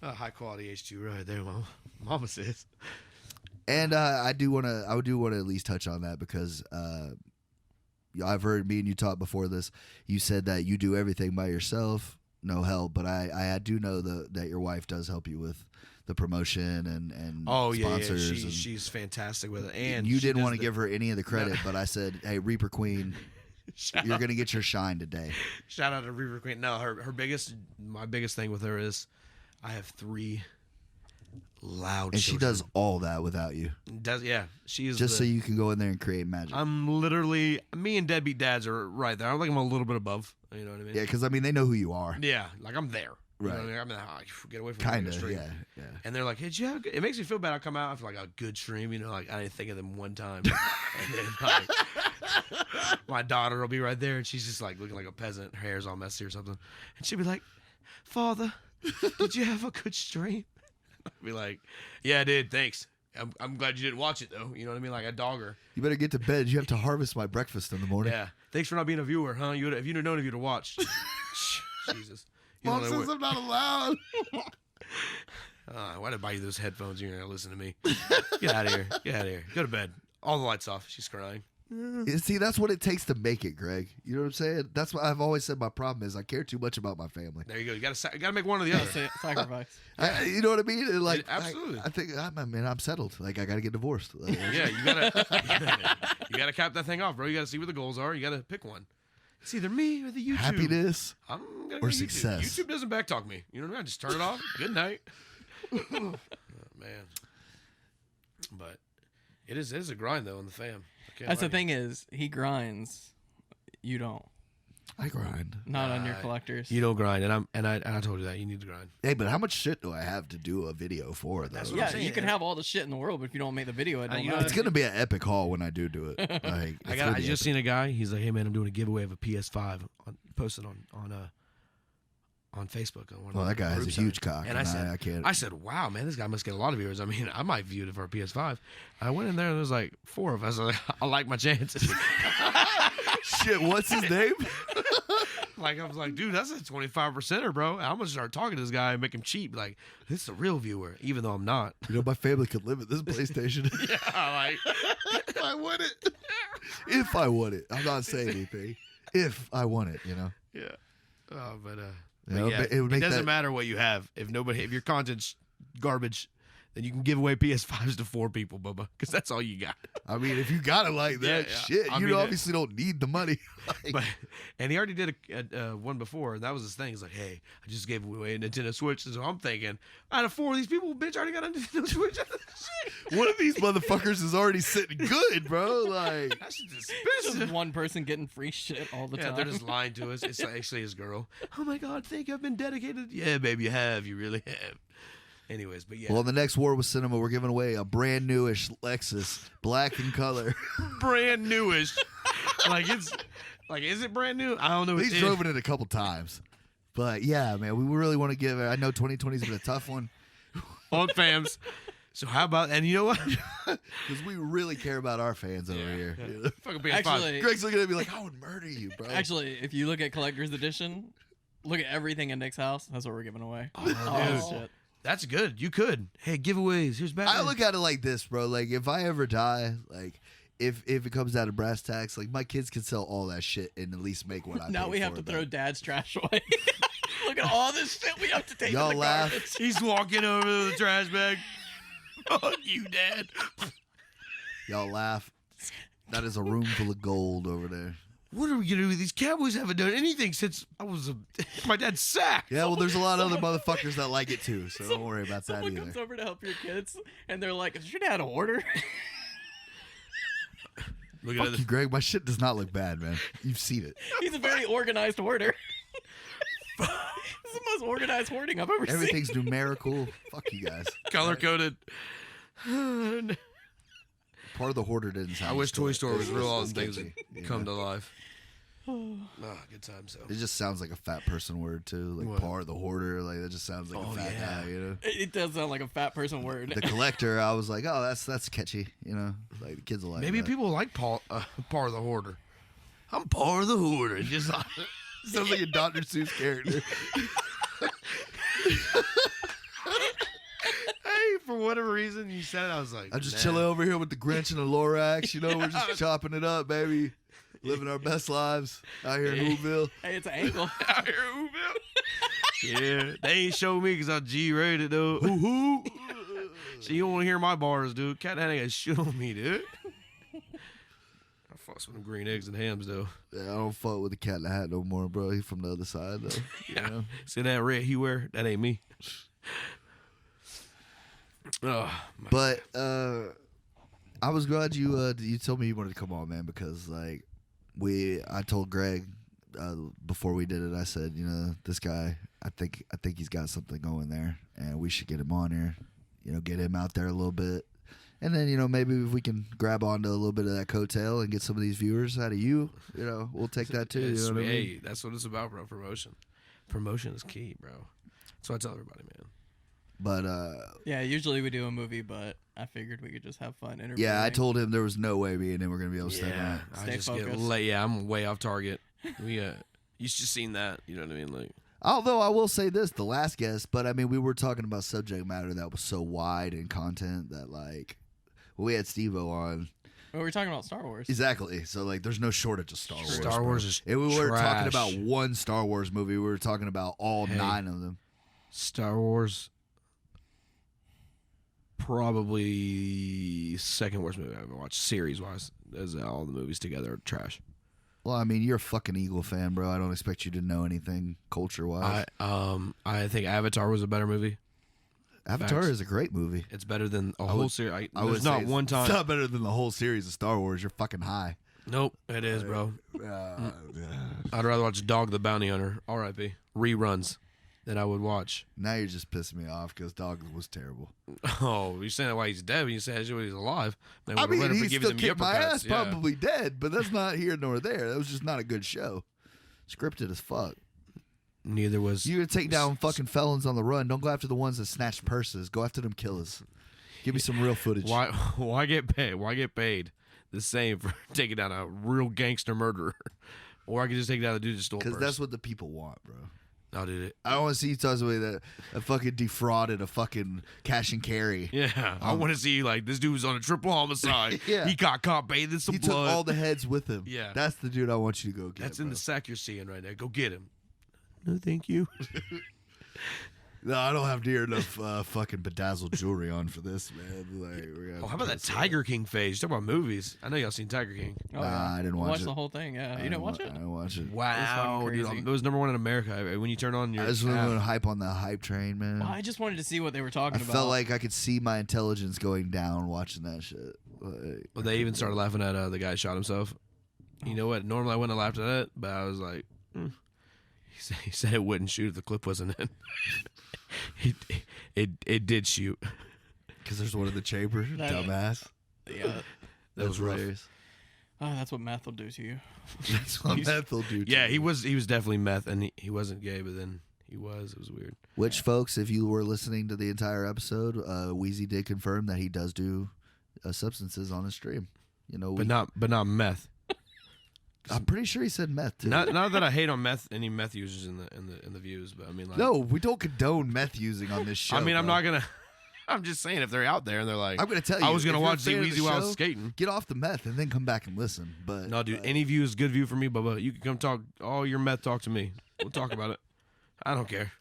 High quality H2 right there, Mama says. And I would want to at least touch on that because I've heard me and you talk before this. You said that you do everything by yourself, no help. But I do know that your wife does help you with the promotion and sponsors. Yeah. She's fantastic with it. And you didn't want to give her any of the credit, but I said, hey, Reaper Queen, you're gonna get your shine today. Shout out to Reaper Queen. No, my biggest thing with her is I have 3 loud And children. she does all that without you. She is just so you can go in there and create magic. I'm literally, me and deadbeat dads are right there. I'm like, I'm a little bit above. You know what I mean? Yeah, because they know who you are. Yeah, like I'm there. You know Right. what I mean? I'm like, get away from Kind me. of. Stream. Yeah. And they're like, hey, did you have a good? It makes me feel bad. I come out after like a good stream, like I didn't think of them one time. And then like, my daughter will be right there, and she's just like looking like a peasant. Her hair's all messy or something, and she'll be like, "Father, did you have a good stream?" I'll be like, "Yeah, I did. Thanks. I'm glad you didn't watch it though. You know what I mean? Like I dog her. You better get to bed. You have to harvest my breakfast in the morning. Yeah. Thanks for not being a viewer, huh? If you'd have known if you'd have watched. Jesus. Mom says I'm not allowed. Why did I buy you those headphones? You're going to listen to me. Get out of here. Go to bed. All the lights off. She's crying. See, that's what it takes to make it, Greg. You know what I'm saying? That's what I've always said. My problem is I care too much about my family. There you go. You got to make one or the other. Sacrifice. You know what I mean? And like, Absolutely. I think, I'm settled. Like, I got to get divorced. Like, Yeah, you gotta cap that thing off, bro. You gotta see where the goals are. You gotta pick one. It's either me or the YouTube. happiness. I'm gonna or go success. YouTube doesn't backtalk me. You know what I mean? I just turn it off. Good night. Oh, man. But it is a grind though in the fam. That's the thing is, he grinds. You don't. I grind. Not on your collectors. You don't grind, and I told you that you need to grind. Hey, but how much shit do I have to do a video for, though? That's what Yeah, I'm saying. you can have all the shit in the world, but if you don't make the video, it don't matter. It's going to be an epic haul when I do it. Like, I just seen a guy. He's like, "Hey man, I'm doing a giveaway of a PS5." Posted on Facebook. On one Well, of that the guy has a groups huge cock. And I said, I can't. I said, "Wow, man, this guy must get a lot of viewers." I mean, I might view it for a PS5. I went in there and there was like 4 of us. I was like, I like my chances. Shit, what's his name? Like I was like, dude, that's a 25%er, bro. I'm gonna start talking to this guy and make him cheap. Like, this is a real viewer, even though I'm not. You know, my family could live at this PlayStation. Yeah, like If I want it. If I want it. I'm not saying anything. If I want it, you know. yeah. But Yeah, it would make doesn't that- matter what you have. If your content's garbage, then you can give away PS5s to 4 people, Bubba, because that's all you got. I mean, if you got it like that, Yeah, shit, I you mean, obviously don't need the money. Like, And he already did a one before, and that was his thing. He's like, "Hey, I just gave away a Nintendo Switch." So I'm thinking, out of 4 of these people, bitch, already got a Nintendo Switch. one of these motherfuckers is already sitting good, bro. Like, That's just Just suspicious. one person getting free shit all the Yeah, time. they're just lying to us. It's actually his girl. Oh my God, thank you. I've been dedicated. Yeah, baby, you have. You really have. Anyways, but yeah. well, in the next War with Cinema, we're giving away a brand newish Lexus, black in color. Brand newish. like Like, is it brand new? I don't know. He's drove it a couple times. But yeah, man, we really want to give it. I know 2020's been a tough one. On fams. So how about, and you know what? Because we really care about our fans over here. Yeah. Fucking PS5. Actually, Greg's looking at me like, I would murder you, bro. actually, if you look at collector's edition, look at everything in Nick's house. That's what we're giving away. Oh, Shit. That's good. You could. Hey, giveaways. Here's Batman. I look at it like this, bro. Like, if I ever die, like, if it comes down to brass tacks, like, my kids can sell all that shit and at least make what I Now paid we have for to it, throw man. Dad's trash away. Look at all this shit we have to take. Y'all in the laugh. garbage. He's walking over to the trash bag. Fuck you, Dad. Y'all laugh. That is a room full of gold over there. What are we gonna do with these Cowboys? Haven't done anything since I was my dad's sack. Yeah, well, there's a lot of other motherfuckers that like it too, so don't worry about that Someone comes either. over to help your kids, and they're like, "Is your dad a hoarder?" Look Fuck you, Greg. My shit does not look bad, man. You've seen it. He's a very organized hoarder. This is the most organized hoarding I've ever seen. Everything's numerical. Fuck you guys. color coded. Part of the hoarder didn't sound. I wish Toy Story was real. All It's the things sketchy, that you come know? to life. Good times though. It just sounds like a fat person word too, like What? part of the hoarder. Like that just sounds like Oh, a fat yeah. guy, you know. It does sound like a fat person word. The collector, I was like, oh, that's catchy, you know. Like the kids will like. Maybe that. people like part of the hoarder. I'm part of the hoarder. It's just sounds like a Dr. Seuss character. hey, for whatever reason you said it, I was like, I'm just nah. chilling over here with the Grinch and the Lorax. You know, we're just chopping it up, baby. Living our best lives out here in Whoville. Hey, it's an angle. Out here, Whoville. Yeah, they ain't show me because I'm G-rated, though. Hoo-hoo. So you don't want to hear my bars, dude. Cat ain't got to show me, dude. I fucks with them green eggs and hams, though. Yeah, I don't fuck with the cat in the hat no more, bro. He's from the other side, though. Yeah. You know? See that red he wear? That ain't me. Oh, But I was glad you told me you wanted to come on, man, because like I told Greg before we did it, I said, you know, this guy, I think he's got something going there, and we should get him on here, you know, get him out there a little bit, and then, you know, maybe if we can grab onto a little bit of that coattail and get some of these viewers out of you know, we'll take that too. You know what I mean? Hey, that's what it's about, bro. Promotion. Promotion is key, bro. That's what I tell everybody, man. But Yeah, usually we do a movie, but I figured we could just have fun interviewing. yeah, I told him there was no way me and him were gonna be able to stay Yeah, on. I Stay just get focused. late. Yeah, I'm way off target. We you just seen that. You know what I mean? Like, Although I will say this, the last guest, but I mean, we were talking about subject matter that was so wide in content that like, we had Steve-O on. Well, we were talking about Star Wars. Exactly. So like, there's no shortage of Star Wars. Star bro. Wars is And we weren't talking trash. about one Star Wars movie. We were talking about all Hey. 9 of them. Star Wars. Probably second worst movie I've ever watched, series wise. As all the movies together are trash. Well, I mean, you're a fucking Eagle fan, bro. I don't expect you to know anything culture wise. I think Avatar was a better movie. Avatar facts. is a great movie. It's better than a I whole would- series. I There's would not say one It's time. not better than the whole series of Star Wars. You're fucking high. Nope, it is, bro. Uh, I'd rather watch Dog the Bounty Hunter, R.I.P. reruns, than I would watch. Now you're just pissing me off because Dog was terrible. Oh, you're saying that while he's dead, but you say that shit when he's alive. Man, I we'd mean, rather he forgive still them the kicked my uppercuts, ass, yeah. probably dead, but that's not here nor there. That was just not a good show. Scripted as fuck. Neither was. You're gonna take down fucking felons on the run. Don't go after the ones that snatch purses. Go after them killers. Give me some real footage. Why get paid? Why get paid the same for taking down a real gangster murderer? Or I could just take down the dude that stole. Because that's what the people want, bro. No, dude. I don't want to see you tell somebody that fucking defrauded a fucking cash and carry. Yeah, I want to see you like this dude was on a triple homicide. Yeah. He got caught bathing some He blood. took all the heads with him. Yeah. That's the dude I want you to go get. That's in bro. the sack you're seeing right now. Go get him. No, thank you. No, I don't have near enough fucking bedazzled jewelry on for this, man. Like, Oh, how about that Tiger King phase? You talk about movies. I know y'all seen Tiger King. Oh, Nah, I didn't watch Watched it. the whole thing. Yeah, you didn't watch it? I didn't watch it. Wow, dude, crazy. it was number one in America. When you turn on your I just want to app, hype on the hype train, man. Well, I just wanted to see what they were I talking about. felt like I could see my intelligence going down watching that shit. Like, well, they even started laughing at the guy who shot himself. You know what? Normally I wouldn't have laughed at it, but I was like, he said it wouldn't shoot if the clip wasn't in. it did shoot. because there's one in the chamber, That- dumbass. yeah. That was rough. hilarious. Oh, that's what meth will do to you. That's what meth will do. Yeah, he was definitely meth, and he wasn't gay, but then he was. It was weird. Which, folks, if you were listening to the entire episode, Weezy did confirm that he does do substances on his stream. You know, But not meth. I'm pretty sure he said meth too. Not that I hate on any meth users in the views, but I mean, like, No, we don't condone meth using on this show. I mean, I'm bro. not gonna. I'm just saying, if they're out there and they're like, I'm gonna tell you. I was gonna if you're a watch fan of Weezy the while I was show, skating. Get off the meth and then come back and listen. But No, dude, any view is good view for me, Bubba. You can come talk all your meth talk to me. We'll talk about it. I don't care.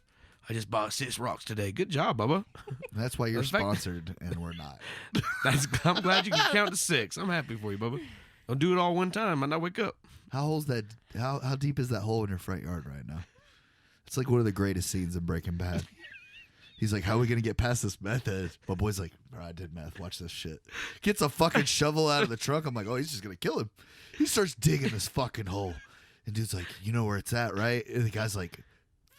I just bought 6 rocks today. Good job, Bubba. that's why you're In fact- sponsored and we're not. I'm glad you can count to 6. I'm happy for you, Bubba. Don't do it all one time. I not wake up. How deep is that hole in your front yard right now? It's like one of the greatest scenes in Breaking Bad. He's like, how are we going to get past this meth head? My boy's like, bro, I did meth. Watch this shit. Gets a fucking shovel out of the trunk. I'm like, oh, he's just going to kill him. He starts digging this fucking hole. And dude's like, you know where it's at, right? And the guy's like,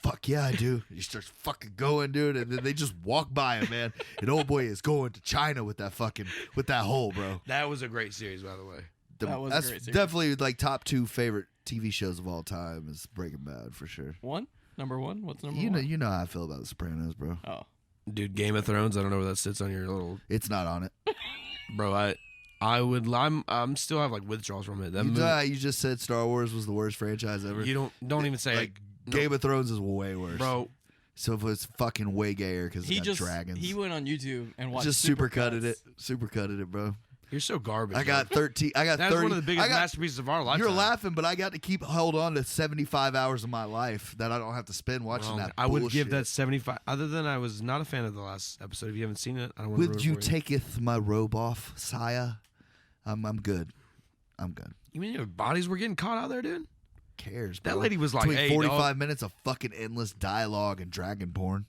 fuck yeah, I do. And he starts fucking going, dude. And then they just walk by him, man. And old boy is going to China with that hole, bro. That was a great series, by the way. That was a That's great series. definitely like top 2 favorite TV shows of all time is Breaking Bad for sure. Number one? What's number You know, one? you know how I feel about The Sopranos, bro. Oh. Dude, Game of Thrones. I don't know where that sits on your little It's not on it. bro. I'm still have like withdrawals from it. That You, movie, you just said Star Wars was the worst franchise ever. you don't even say like no, Game of Thrones is way worse, bro. So if it's fucking way gayer because He it's got just dragons. he went on YouTube and watched just super cutted cuts. it, bro. You're so garbage. I got 13. I got That's 30. one of the biggest I got, masterpieces of our lifetime. You're laughing, but I got to keep held on to 75 hours of my life that I don't have to spend watching Wrong. that. I would bullshit. give that 75. Other than I was not a fan of the last episode. If you haven't seen it, I don't want to. Would you taketh my robe off, Saya? I'm good. I'm good. You mean your bodies were getting caught out there, dude? Cares, bro. That lady was like, between "Hey, 45 dog." minutes of fucking endless dialogue and dragon porn.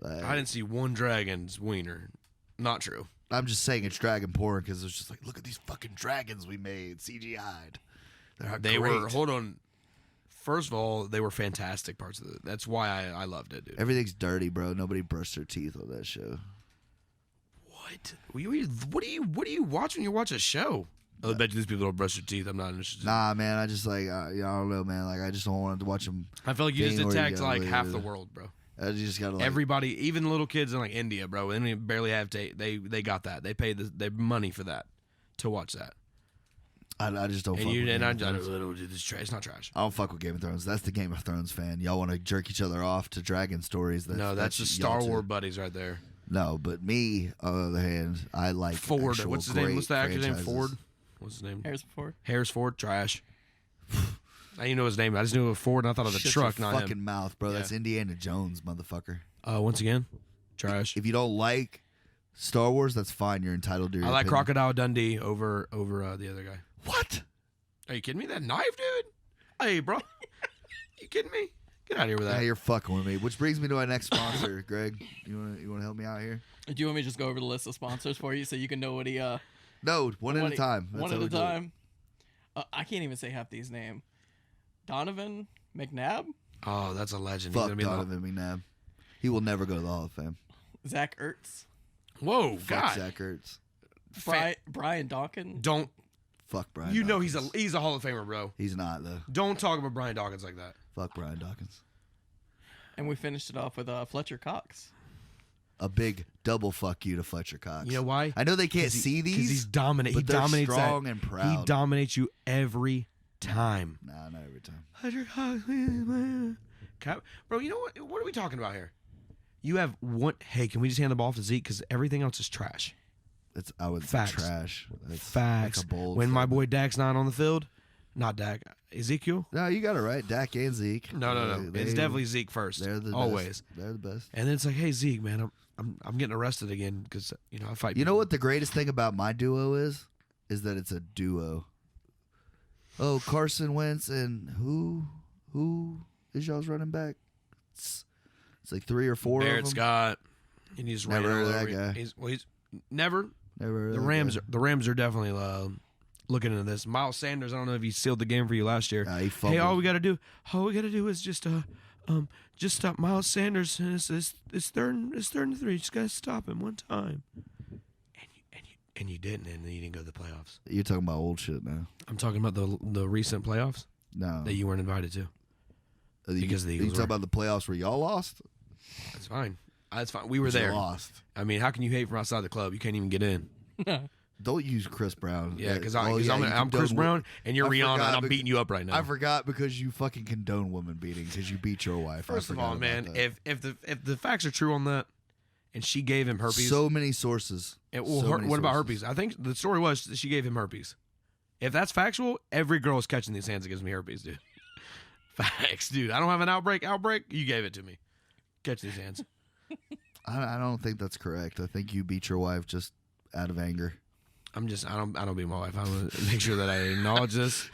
I didn't see one dragon's wiener. Not true. I'm just saying it's dragon porn because it's just like, look at these fucking dragons we made CGI'd. They were. great. Hold on. First of all, they were fantastic parts of it. That's why I loved it, dude. Everything's dirty, bro. Nobody brushed their teeth on that show. What? What do you watch when you watch a show? I bet you these people don't brush their teeth. I'm not interested. Nah, man. I just like, I don't know, man. Like, I just don't want to watch them. I feel like you just Thing where you attacked gotta like leave half it. the world, bro. You just gotta like. Everybody, even little kids in like India, bro. They barely have they got that. They paid their money for that to watch that. I just don't. And fuck you with and Game I of Thrones. it's trash. It's not trash. I don't fuck with Game of Thrones. That's the Game of Thrones fan. Y'all want to jerk each other off to dragon stories. No, that's the Star Wars buddies right there. No, but me, on the other hand, I like Ford. actual What's his name? great What's the actor's name? franchises. Ford. What's his name? Harrison Ford. Harris Ford. Trash. I didn't know his name. I just knew it was Ford, and I thought of the Shut truck, your not fucking him. mouth, bro. Yeah. That's Indiana Jones, motherfucker. Once again, trash. If you don't like Star Wars, that's fine. You're entitled to your I like opinion. Crocodile Dundee over the other guy. What? Are you kidding me? That knife, dude? Hey, bro. You kidding me? Get out of here with Yeah, that. you're fucking with me. Which brings me to my next sponsor, Greg. You wanna help me out here? Do you want me to just go over the list of sponsors for you so you can know what he No, one at a time. That's one how at we a do it. time. I can't even say half these names. Donovan McNabb, Oh, that's a legend. He's Fuck gonna be in the- Donovan McNabb. He will never go to the Hall of Fame. Zach Ertz, Whoa, Fuck God. Zach Ertz. Brian Dawkins. Don't. Fuck Brian. You know Dawkins. he's a Hall of Famer, bro. He's not though. Don't talk about Brian Dawkins like that. Fuck Brian Dawkins. And we finished it off with Fletcher Cox. A big double fuck you to Fletcher Cox. You know why? I know they can't see these Because he's dominant. He but they're dominates strong that. and proud. He dominates you every time. Nah, not every time. Bro, you know what? What are we talking about here? You have one. Hey, can we just hand the ball off to Zeke? Because everything else is trash. It's I would Facts. trash. That's Facts. Like a bold When my statement. boy Dak's not on the field, not Dak, Ezekiel. No, you got it right. Dak and Zeke. No. They- It's definitely Zeke first. They're the always. Best. They're the best. And then it's like, hey Zeke, man, I'm getting arrested again because I fight. You know people. what the greatest thing about my duo is? Is that it's a duo. Oh, Carson Wentz and who is y'all's running back? It's like 3 or 4 Barrett of them. Scott. And he's Never ran heard all of over that you. guy. He's never. Never heard The of that Rams. guy. The Rams are definitely looking into this. Miles Sanders. I don't know if he sealed the game for you last year. He Hey, fumbled. all we got to do is just stop Miles Sanders. And it's third and 3. Just gotta stop him one time. and you didn't, and then you didn't go to the playoffs. You're talking about old shit now. I'm talking about the recent playoffs No. that you weren't invited to. Because the you Eagles talking about the playoffs where y'all lost? That's fine. That's fine. We were But you there. lost. I mean, how can you hate from outside the club? You can't even get in. Don't use Chris Brown. Yeah, because you I'm Chris condone Brown, and you're I Rihanna, forgot and I'm bec- beating you up right now. I forgot because you fucking condone woman beating because you beat your wife. First I of all, forgot man, about that. if the facts are true on that, and she gave him herpes, so many sources. what about herpes? I think the story was that she gave him herpes. If that's factual, every girl is catching these hands that gives me herpes, dude. Facts, dude. I don't have an outbreak. You gave it to me. Catch these hands. I don't think that's correct. I think you beat your wife just out of anger. I don't beat my wife. I want to make sure that I acknowledge this,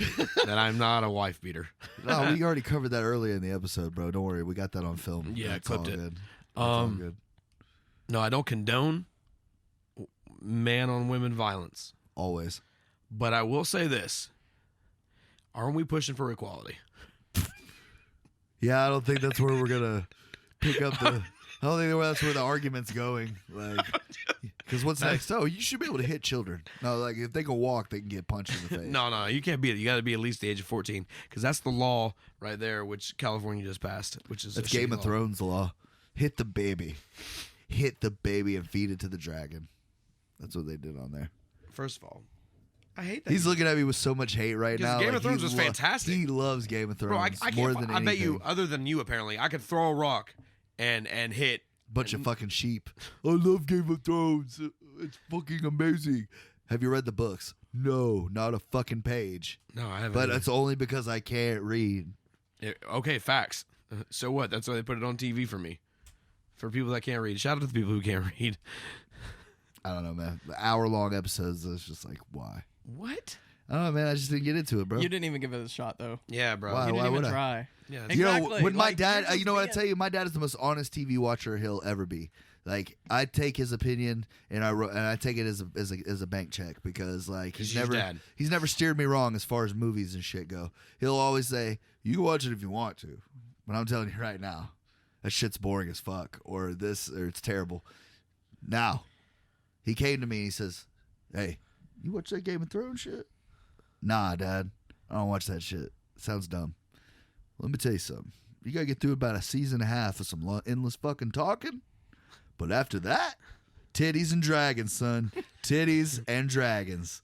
that I'm not a wife beater. No, we already covered that earlier in the episode, bro. Don't worry, we got that on film. Yeah, It's clipped all it. Good. It's all good. No, I don't condone man on women violence, Always. but I will say this: aren't we pushing for equality? Yeah, I don't think that's where we're gonna pick up the. I don't think that's where the argument's going. Like, because what's next? Oh, you should be able to hit children. No, like if they can walk, they can get punched in the face. No, you can't be it. You got to be at least the age of 14, because that's the law right there, which California just passed, which is That's a Game shitty of law. Thrones law. Hit the baby and feed it to the dragon. That's what they did on there. First of all, I hate that. He's looking at me with so much hate right Because now. Game like, of Thrones he was fantastic. He loves Game of Thrones Bro, I can't. more than anything. I bet you, other than you, apparently, I could throw a rock and hit. Bunch of fucking sheep. I love Game of Thrones. It's fucking amazing. Have you read the books? No, not a fucking page. No, I haven't. But either. it's only because I can't read. Okay, facts. So what? That's why they put it on TV for me. For people that can't read. Shout out to the people who can't read. I don't know, man. The hour-long episodes, it's just like, why? What? I don't know, man. I just didn't get into it, bro. You didn't even give it a shot, though. Yeah, bro. Why? You didn't even would I? try. Yeah, You know, Exactly. when my Like, dad, you're just you know what I being- tell you? My dad is the most honest TV watcher he'll ever be. Like, I take his opinion and I take it as a bank check because like 'Cause he's you're never dad. he's never steered me wrong as far as movies and shit go. He'll always say, "You can watch it if you want to," but I'm telling you right now, that shit's boring as fuck, or it's terrible. Now, he came to me and he says, "Hey, you watch that Game of Thrones shit?" Nah, Dad, I don't watch that shit. It sounds dumb. Let me tell you something. You gotta get through about a season and a half of some endless fucking talking. But after that, titties and dragons, son. Titties and dragons.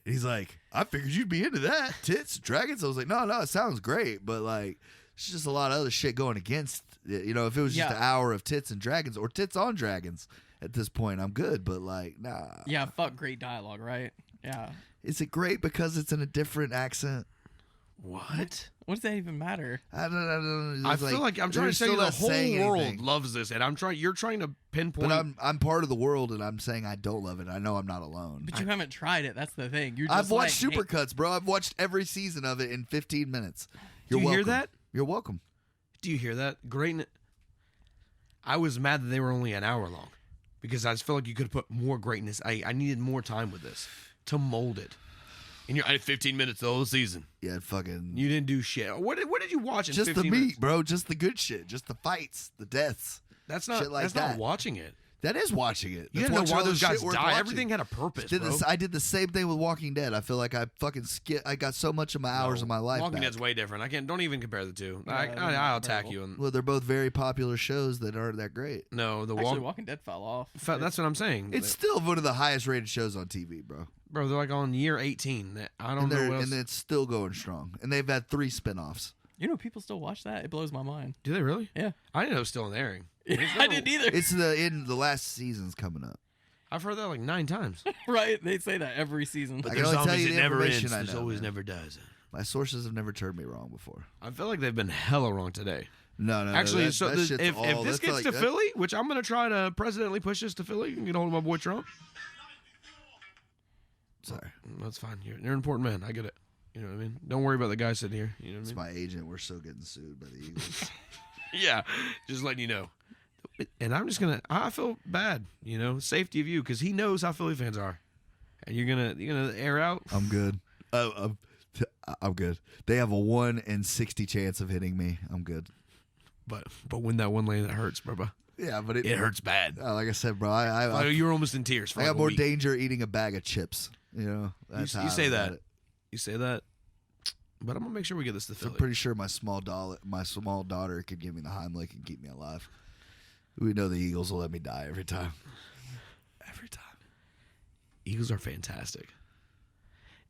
He's like, I figured you'd be into that. Tits, dragons. I was like, no, it sounds great. But like, it's just a lot of other shit going against it. You know, if it was just Yeah. an hour of tits and dragons or tits on dragons at this point, I'm good. But like, nah. Yeah, fuck great dialogue, right? Yeah. Is it great because it's in a different accent? What? What does that even matter? I don't know. I feel like I'm trying to say the whole world love. loves this, and you're trying to pinpoint. But I'm part of the world, and I'm saying I don't love it. I know I'm not alone. But you haven't tried it. That's the thing. You're just I've watched like, hey, Supercuts, bro. I've watched every season of it in 15 minutes. Do You're you hear welcome. that? You're welcome. Do you hear that? Great. I was mad that they were only an hour long, because I just felt like you could have put more greatness. I needed more time with this to mold it. And I had 15 minutes the whole season. Yeah, fucking. You didn't do shit. What did you watch in Just the 15 meat, minutes? bro. Just the good shit. Just the fights, the deaths. That's not. Shit like that's that. not watching it. That is watching it. You That's gotta know watching why all the those guys shit worth die. watching. Everything had a purpose, bro. I did the same thing with Walking Dead. I feel like I fucking skip. I got so much of my hours of my life Walking back. Dead's way different. I can't. Don't even compare the two. Yeah, they're I'll not attack comparable. you. Well, they're both very popular shows that aren't that great. No, the Actually, Walking Dead fell off. That's what I'm saying. It's still one of the highest rated shows on TV, bro. Bro, they're like on year 18. I don't And, know what else. and it's still going strong. And they've had 3 spinoffs. You know, people still watch that. It blows my mind. Do they really? Yeah. I didn't know it was still in airing. I didn't either. It's the last season's coming up. I've heard that like 9 times. Right? They say that every season. I can only tell you the information I There's know, always man. never does. My sources have never turned me wrong before. I feel like they've been hella wrong today. No. Actually, that, so that if shit's this all- gets that's to like- Philly, which I'm going to try to presidentially push this to Philly, you can get a hold of my boy Trump. Sorry. That's fine. You're an important man. I get it. You know what I mean? Don't worry about the guy sitting here. You know It's what I mean? my agent. We're still getting sued by the Eagles. Yeah, just letting you know. And I'm just gonna. I feel bad, safety of you, because he knows how Philly fans are, and you're gonna air out. I'm good. I'm good. They have a 1 in 60 chance of hitting me. I'm good. But when that one lane, that hurts, bro. Yeah, but It hurts bad. like I said, bro, You were almost in tears. For I like got a more week. danger eating a bag of chips. You know, that's You how say I that. got it. You say that. But I'm gonna make sure we get this to I'm Philly. pretty sure my small daughter could give me the Heimlich and keep me alive. We know the Eagles will let me die every time. Every time. Eagles are fantastic.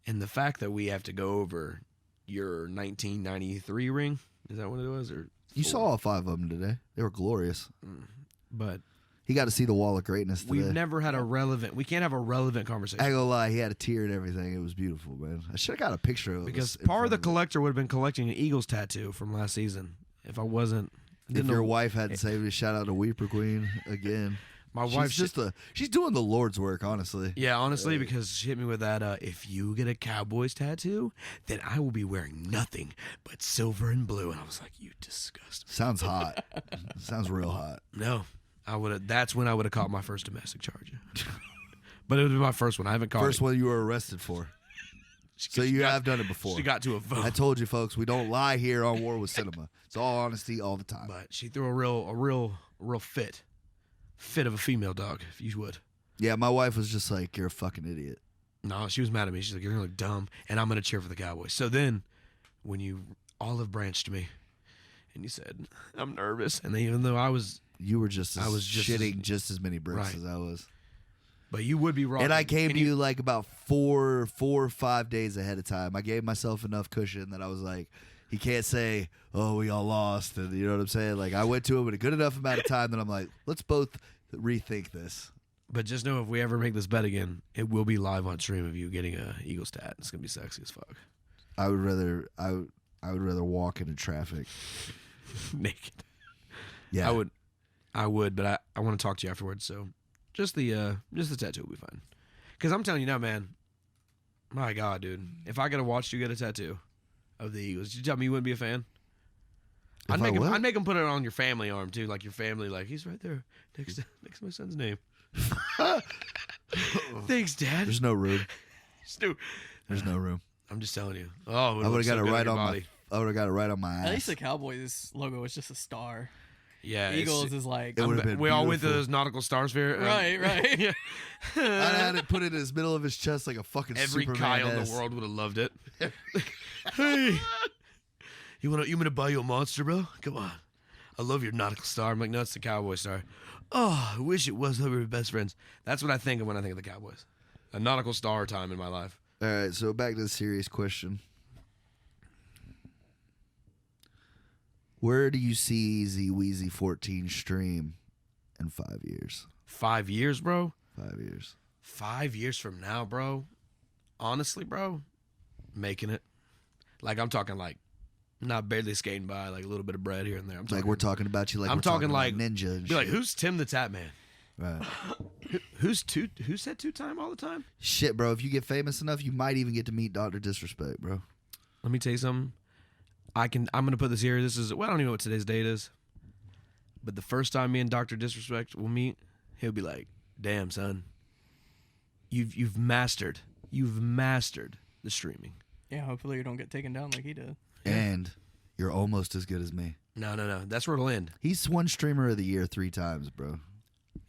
And the fact that we have to go over your 1993 ring, is that what it was? Or You saw all 5 of them today. They were glorious. But He got to see the wall of greatness today. we've never had we can't have a relevant conversation. I ain't gonna lie, he had a tear and everything. It was beautiful, man. I should have got a picture of it. Because in part of front the it. collector would have been collecting an Eagles tattoo from last season. If I wasn't. If your wife hadn't saved me, shout out to Weeper Queen again. My She's wife's just she's doing the Lord's work, honestly. Yeah, honestly, because she hit me with that, if you get a Cowboys tattoo, then I will be wearing nothing but silver and blue. And I was like, you disgust me. Sounds hot. Sounds real hot. No, that's when I would have caught my first domestic charge. But it would be my first one. I haven't caught First it. one you were arrested for. So you have done it before. She got to a vote. I told you, folks, we don't lie here on War with Cinema. It's all honesty all the time. But she threw a real fit of a female dog, if you would. Yeah, my wife was just like, "You're a fucking idiot." No, she was mad at me. She's like, you're going to look dumb, and I'm going to cheer for the Cowboys. So then, when you olive branched me, and you said, I'm nervous, and then even though You were just I was just shitting just as many bricks Right. as I was. but you would be wrong. And I came to you like about 4 or 5 days ahead of time. I gave myself enough cushion that I was like, he can't say, "Oh, we all lost," and you know what I'm saying. Like I went to him with a good enough amount of time that I'm like, let's both rethink this. But just know if we ever make this bet again, it will be live on stream of you getting a Eagles tat. It's gonna be sexy as fuck. I would rather walk into traffic Naked. Yeah, I would, but I want to talk to you afterwards. So just the tattoo will be fine. Because I'm telling you now, man. My God, dude. If I could have watched you get a tattoo of the Eagles, you tell me you wouldn't be a fan? I'd make him put it on your family arm too, like your family, like he's right there next to my son's name. Thanks, Dad. There's no room. Stu. There's no room. I'm just telling you. Oh, I would have got it right on my. I would have got it right on my ass. At least the Cowboys logo is just a star. Yeah, Eagles is like. It would've been we all went to beautiful. those nautical stars fair. Right. Yeah. I had it put in his middle of his chest like a fucking Every Superman Kyle in S. the world would have loved it. Hey, you want me to buy you a monster, bro? Come on. I love your nautical star. I'm like, no, it's the Cowboy star. Oh, I wish it was. We were best friends. That's what I think of when I think of the Cowboys. A nautical star time in my life. All right, so back to the serious question. Where do you see Zweezy14 stream in 5 years? 5 years, bro. 5 years. 5 years from now, bro. Honestly, bro, making it. Like I'm talking like not barely skating by, like a little bit of bread here and there. I'm talking, Like we're talking about you, like I'm we're talking about like Ninja. And Be like, shit. who's Tim the Tap Man? Right. Who said 2-time all the time? Shit, bro. If you get famous enough, you might even get to meet Dr. Disrespect, bro. Let me tell you something. I'm gonna put this here. This is I don't even know what today's date is. But the first time me and Dr. Disrespect will meet, he'll be like, "Damn, son, you've mastered the streaming." Yeah, hopefully you don't get taken down like he did. And you're almost as good as me. No. That's where it'll end. He's won Streamer of the Year 3 times, bro.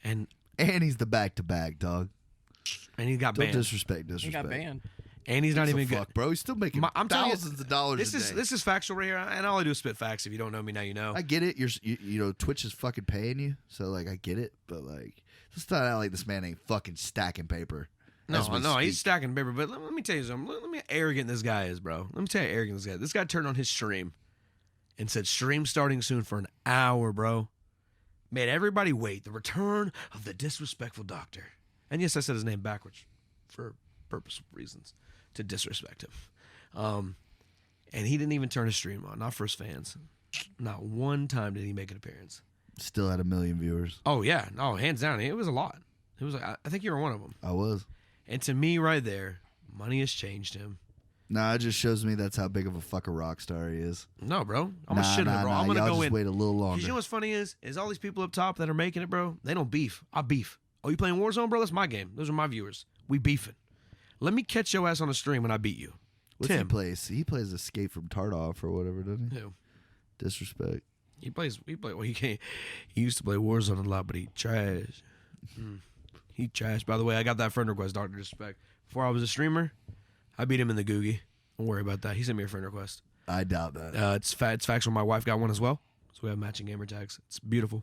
And he's the back-to-back, dog. he got Don't banned. disrespect. He got banned. And he's not Gives a even good. fuck, bro. He's still making I'm telling you, thousands of dollars This a is day. this is factual right here, and all I do is spit facts. If you don't know me now, you know. I get it. You know, Twitch is fucking paying you, so like I get it. But like, it's not out like this man ain't fucking stacking paper. as we No, he's speak. stacking paper. But let me tell you something. Let me how arrogant this guy is, bro. Let me tell you how arrogant this guy is. This guy turned on his stream and said, "Stream starting soon for an hour, bro." Made everybody wait. The return of the disrespectful doctor. And yes, I said his name backwards for purposeful reasons to disrespect him. And he didn't even turn his stream on, not for his fans. Not one time did he make an appearance. Still had 1 million viewers. Oh yeah, no, hands down, it was a lot. It was. I think you were one of them. I was. And to me, right there, money has changed him. Nah, it just shows me that's how big of a fucking rock star he is. No, bro, I'm gonna shit on it, bro. I'm Y'all gonna go just in. wait a little 'Cause longer. you know what's funny is all these people up top that are making it, bro. They don't beef. I beef. Oh, you playing Warzone, bro? That's my game. Those are my viewers. We beefing. Let me catch your ass on a stream when I beat you. What's he Tim. plays? He plays Escape from Tardoff or whatever, doesn't he? Who? Disrespect. He plays. Well, he can't. He used to play Warzone a lot, but he trash. He trash. By the way, I got that friend request, Dr. Disrespect. Before I was a streamer, I beat him in the Googie. Don't worry about that. He sent me a friend request. I doubt that. It's factual. My wife got one as well, so we have matching gamer tags. It's beautiful.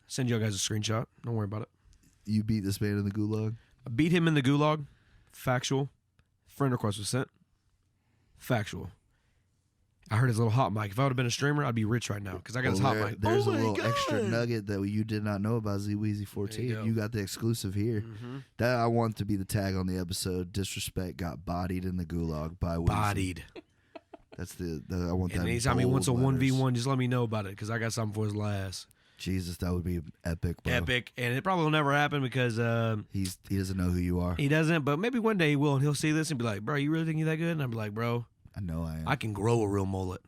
Send you guys a screenshot. Don't worry about it. You beat this man in the gulag? I beat him in the gulag. Factual. Friend request was sent. Factual. I heard his little hot mic. If I would have been a streamer, I'd be rich right now because I got his hot mic. There's Oh a my little God. extra nugget that you did not know about There you Zweezy14. go. You got the exclusive here. That I want to be the tag on the episode. Disrespect got bodied in the gulag by Weezy. Bodied. That's the I want that. And in anytime he bold wants a letters. 1v1, just let me know about it because I got something for his last. Jesus, that would be epic, bro. Epic. And it probably will never happen because He doesn't know who you are. he doesn't, but maybe one day he will and he'll see this and be like, bro, you really think you that good? And I'll be like, bro, I know I am. I can grow a real mullet.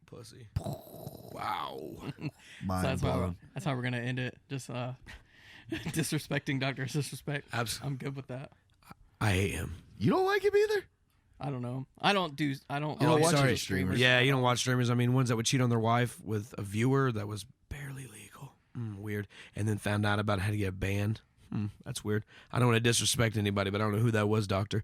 Pussy. Wow. Mind blown. That's how we're gonna end it. Just disrespecting Dr. Disrespect. Absolutely. I'm good with that. I hate him. You don't like him either? I don't know. I don't. You don't watch watch other any streamers? Yeah, you don't watch streamers. I mean, ones that would cheat on their wife with a viewer that was barely legal. Weird. And then found out about how to get banned. That's weird. I don't want to disrespect anybody, but I don't know who that was, Doctor.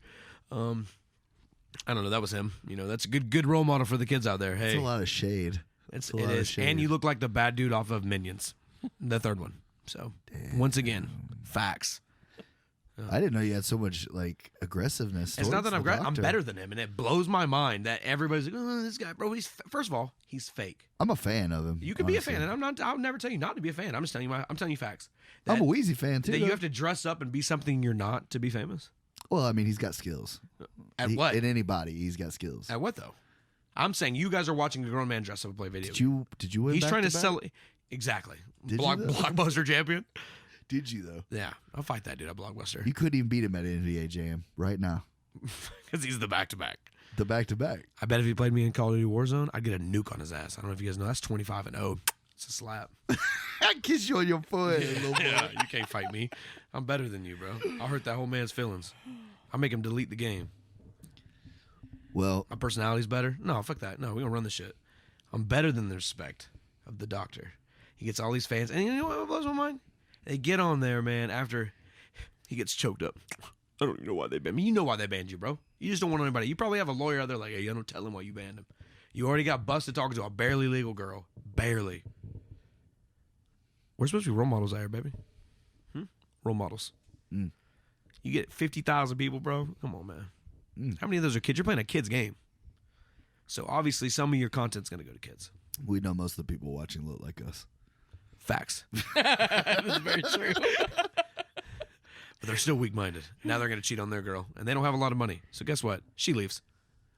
I don't know. That was him. You know, that's a good role model for the kids out there. Hey, It's a lot of shade. it a lot of is. shade. And you look like the bad dude off of Minions, the third one. So once again, facts. I didn't know you had so much like aggressiveness. It's not towards that I'm the I'm doctor. better than him, and it blows my mind that everybody's like, "Oh, this guy, bro." First of all, he's fake. I'm a fan of him. You can be a honestly. fan, and I'm not. I'll never tell you not to be a fan. I'm just telling you. I'm telling you facts. I'm a That- Weezy fan too. That you though. have to dress up and be something you're not to be famous. Well, I mean, he's got skills. At what? In anybody, he's got skills. At what though? I'm saying you guys are watching a grown man dress up and play video. Did you win? He's back trying to back? sell it. Exactly. Did you, though? Blockbuster champion. Did you though? Yeah, I'll fight that dude at Blockbuster You couldn't even beat him at NBA Jam right now. because he's the back-to-back. The back-to-back. I bet if he played me in Call of Duty Warzone, I'd get a nuke on his ass. I don't know if you guys know that's 25-0. It's a slap. I kiss you on your forehead, little boy. Yeah, you can't fight me. I'm better than you, bro. I'll hurt that whole man's feelings. I'll make him delete the game. Well, My personality's better. No, fuck that. No, we don't run the shit. I'm better than the respect of the doctor. He gets all these fans, and you know what blows my mind? They get on there, man, after he gets choked up. I don't even know why they banned me. You know why they banned you, bro. You just don't want anybody. You probably have a lawyer out there like, hey, you don't tell him why you banned him. You already got busted talking to a barely legal girl. Barely. We're supposed to be role models out here, baby. Role models. Mm. You get 50,000 people, bro. Come on, man. How many of those are kids? You're playing a kid's game. So obviously some of your content's going to go to kids. we know most of the people watching look like us. Facts. That is very true. But they're still weak-minded. Now they're going to cheat on their girl. And they don't have a lot of money. So guess what? She leaves.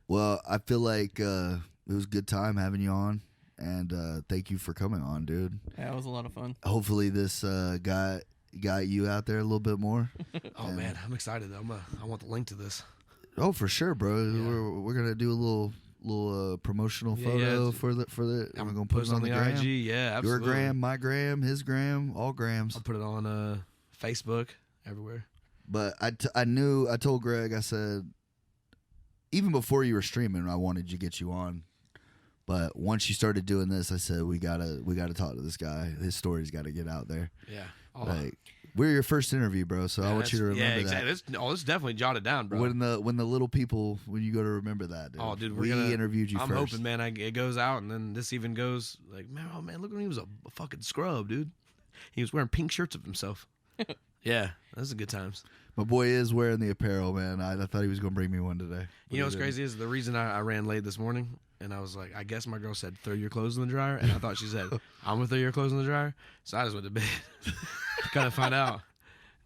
Well, I feel like it was a good time having you on, and thank you for coming on, dude. Yeah, it was a lot of fun. Hopefully this got you out there a little bit more. Oh, man. I'm excited. I want the link to this. Oh, for sure, bro. Yeah. We're gonna do a little promotional Yeah, photo yeah. for the. I'm We're gonna put it on the gram. IG. Yeah, Your absolutely. gram, my gram, his gram, all grams. I'll put it on Facebook, everywhere. But I told Greg, I said, even before you were streaming, I wanted to get you on. But once you started doing this, I said we gotta talk to this guy. His story's got to get out there. Yeah. Like we're your first interview, bro. So I want you to remember yeah, exactly. that. This definitely jotted down, bro. When the little people, when you go to remember that, dude. Oh, dude, we interviewed you I'm first. hoping, man, it goes out, and then this even goes like, man, oh man, look when he was a fucking scrub, dude. He was wearing pink shirts of himself. Yeah, those are good times. My boy is wearing the apparel, man. I thought he was gonna bring me one today. You know what's crazy is the reason I ran late this morning, and I was like, I guess my girl said throw your clothes in the dryer, and I thought she said I'm gonna throw your clothes in the dryer, so I just went to bed. Kind of find out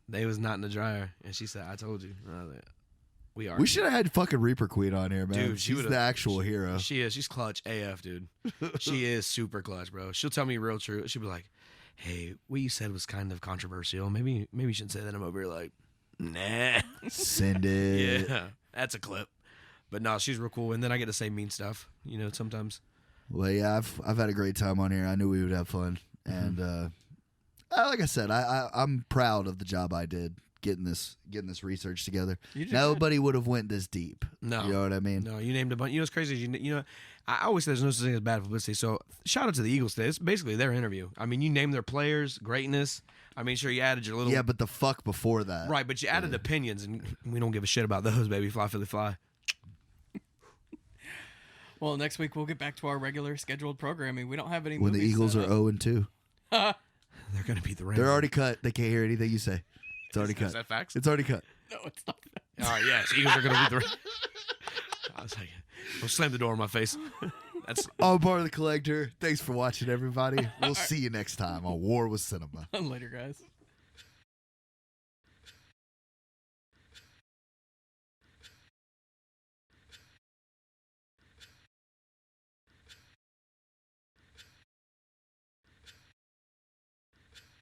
they was not in the dryer, and she said, I told you. And I was like, we are. We should have had fucking Reaper Queen on here, man. Dude, she She's would've- the actual hero. She is. She's clutch AF, dude. She is super clutch, bro. She'll tell me real true. She'll be like, hey, what you said was kind of controversial. Maybe you shouldn't say that. I'm over here like, nah. Send it. Yeah, that's a clip. But no, she's real cool. And then I get to say mean stuff, sometimes. Well, yeah, I've had a great time on here. I knew we would have fun, and like I said, I'm proud of the job I did getting this research together. You did Nobody would have went this deep. No. You know what I mean? No, you named a bunch. You know what's crazy? Is you know, I always say there's no such thing as bad publicity. So shout out to the Eagles today. It's basically their interview. I mean, you named their players, greatness. I mean, sure, you added your little. Yeah, but the fuck before that. Right, but you added opinions, and we don't give a shit about those, baby. Fly, Philly, fly. Well, next week we'll get back to our regular scheduled programming. We don't have any When the movies Eagles set are up. 0-2. They're going to beat the Rams. They're already cut. They can't hear anything you say. It's already cut. Is that facts? It's already cut. No, it's not. All right, yes. Eagles are going to beat the Rams. I was like, don't slam the door in my face. That's I'm part of the collector. Thanks for watching, everybody. We'll see you next time on War with Cinema. Later, guys.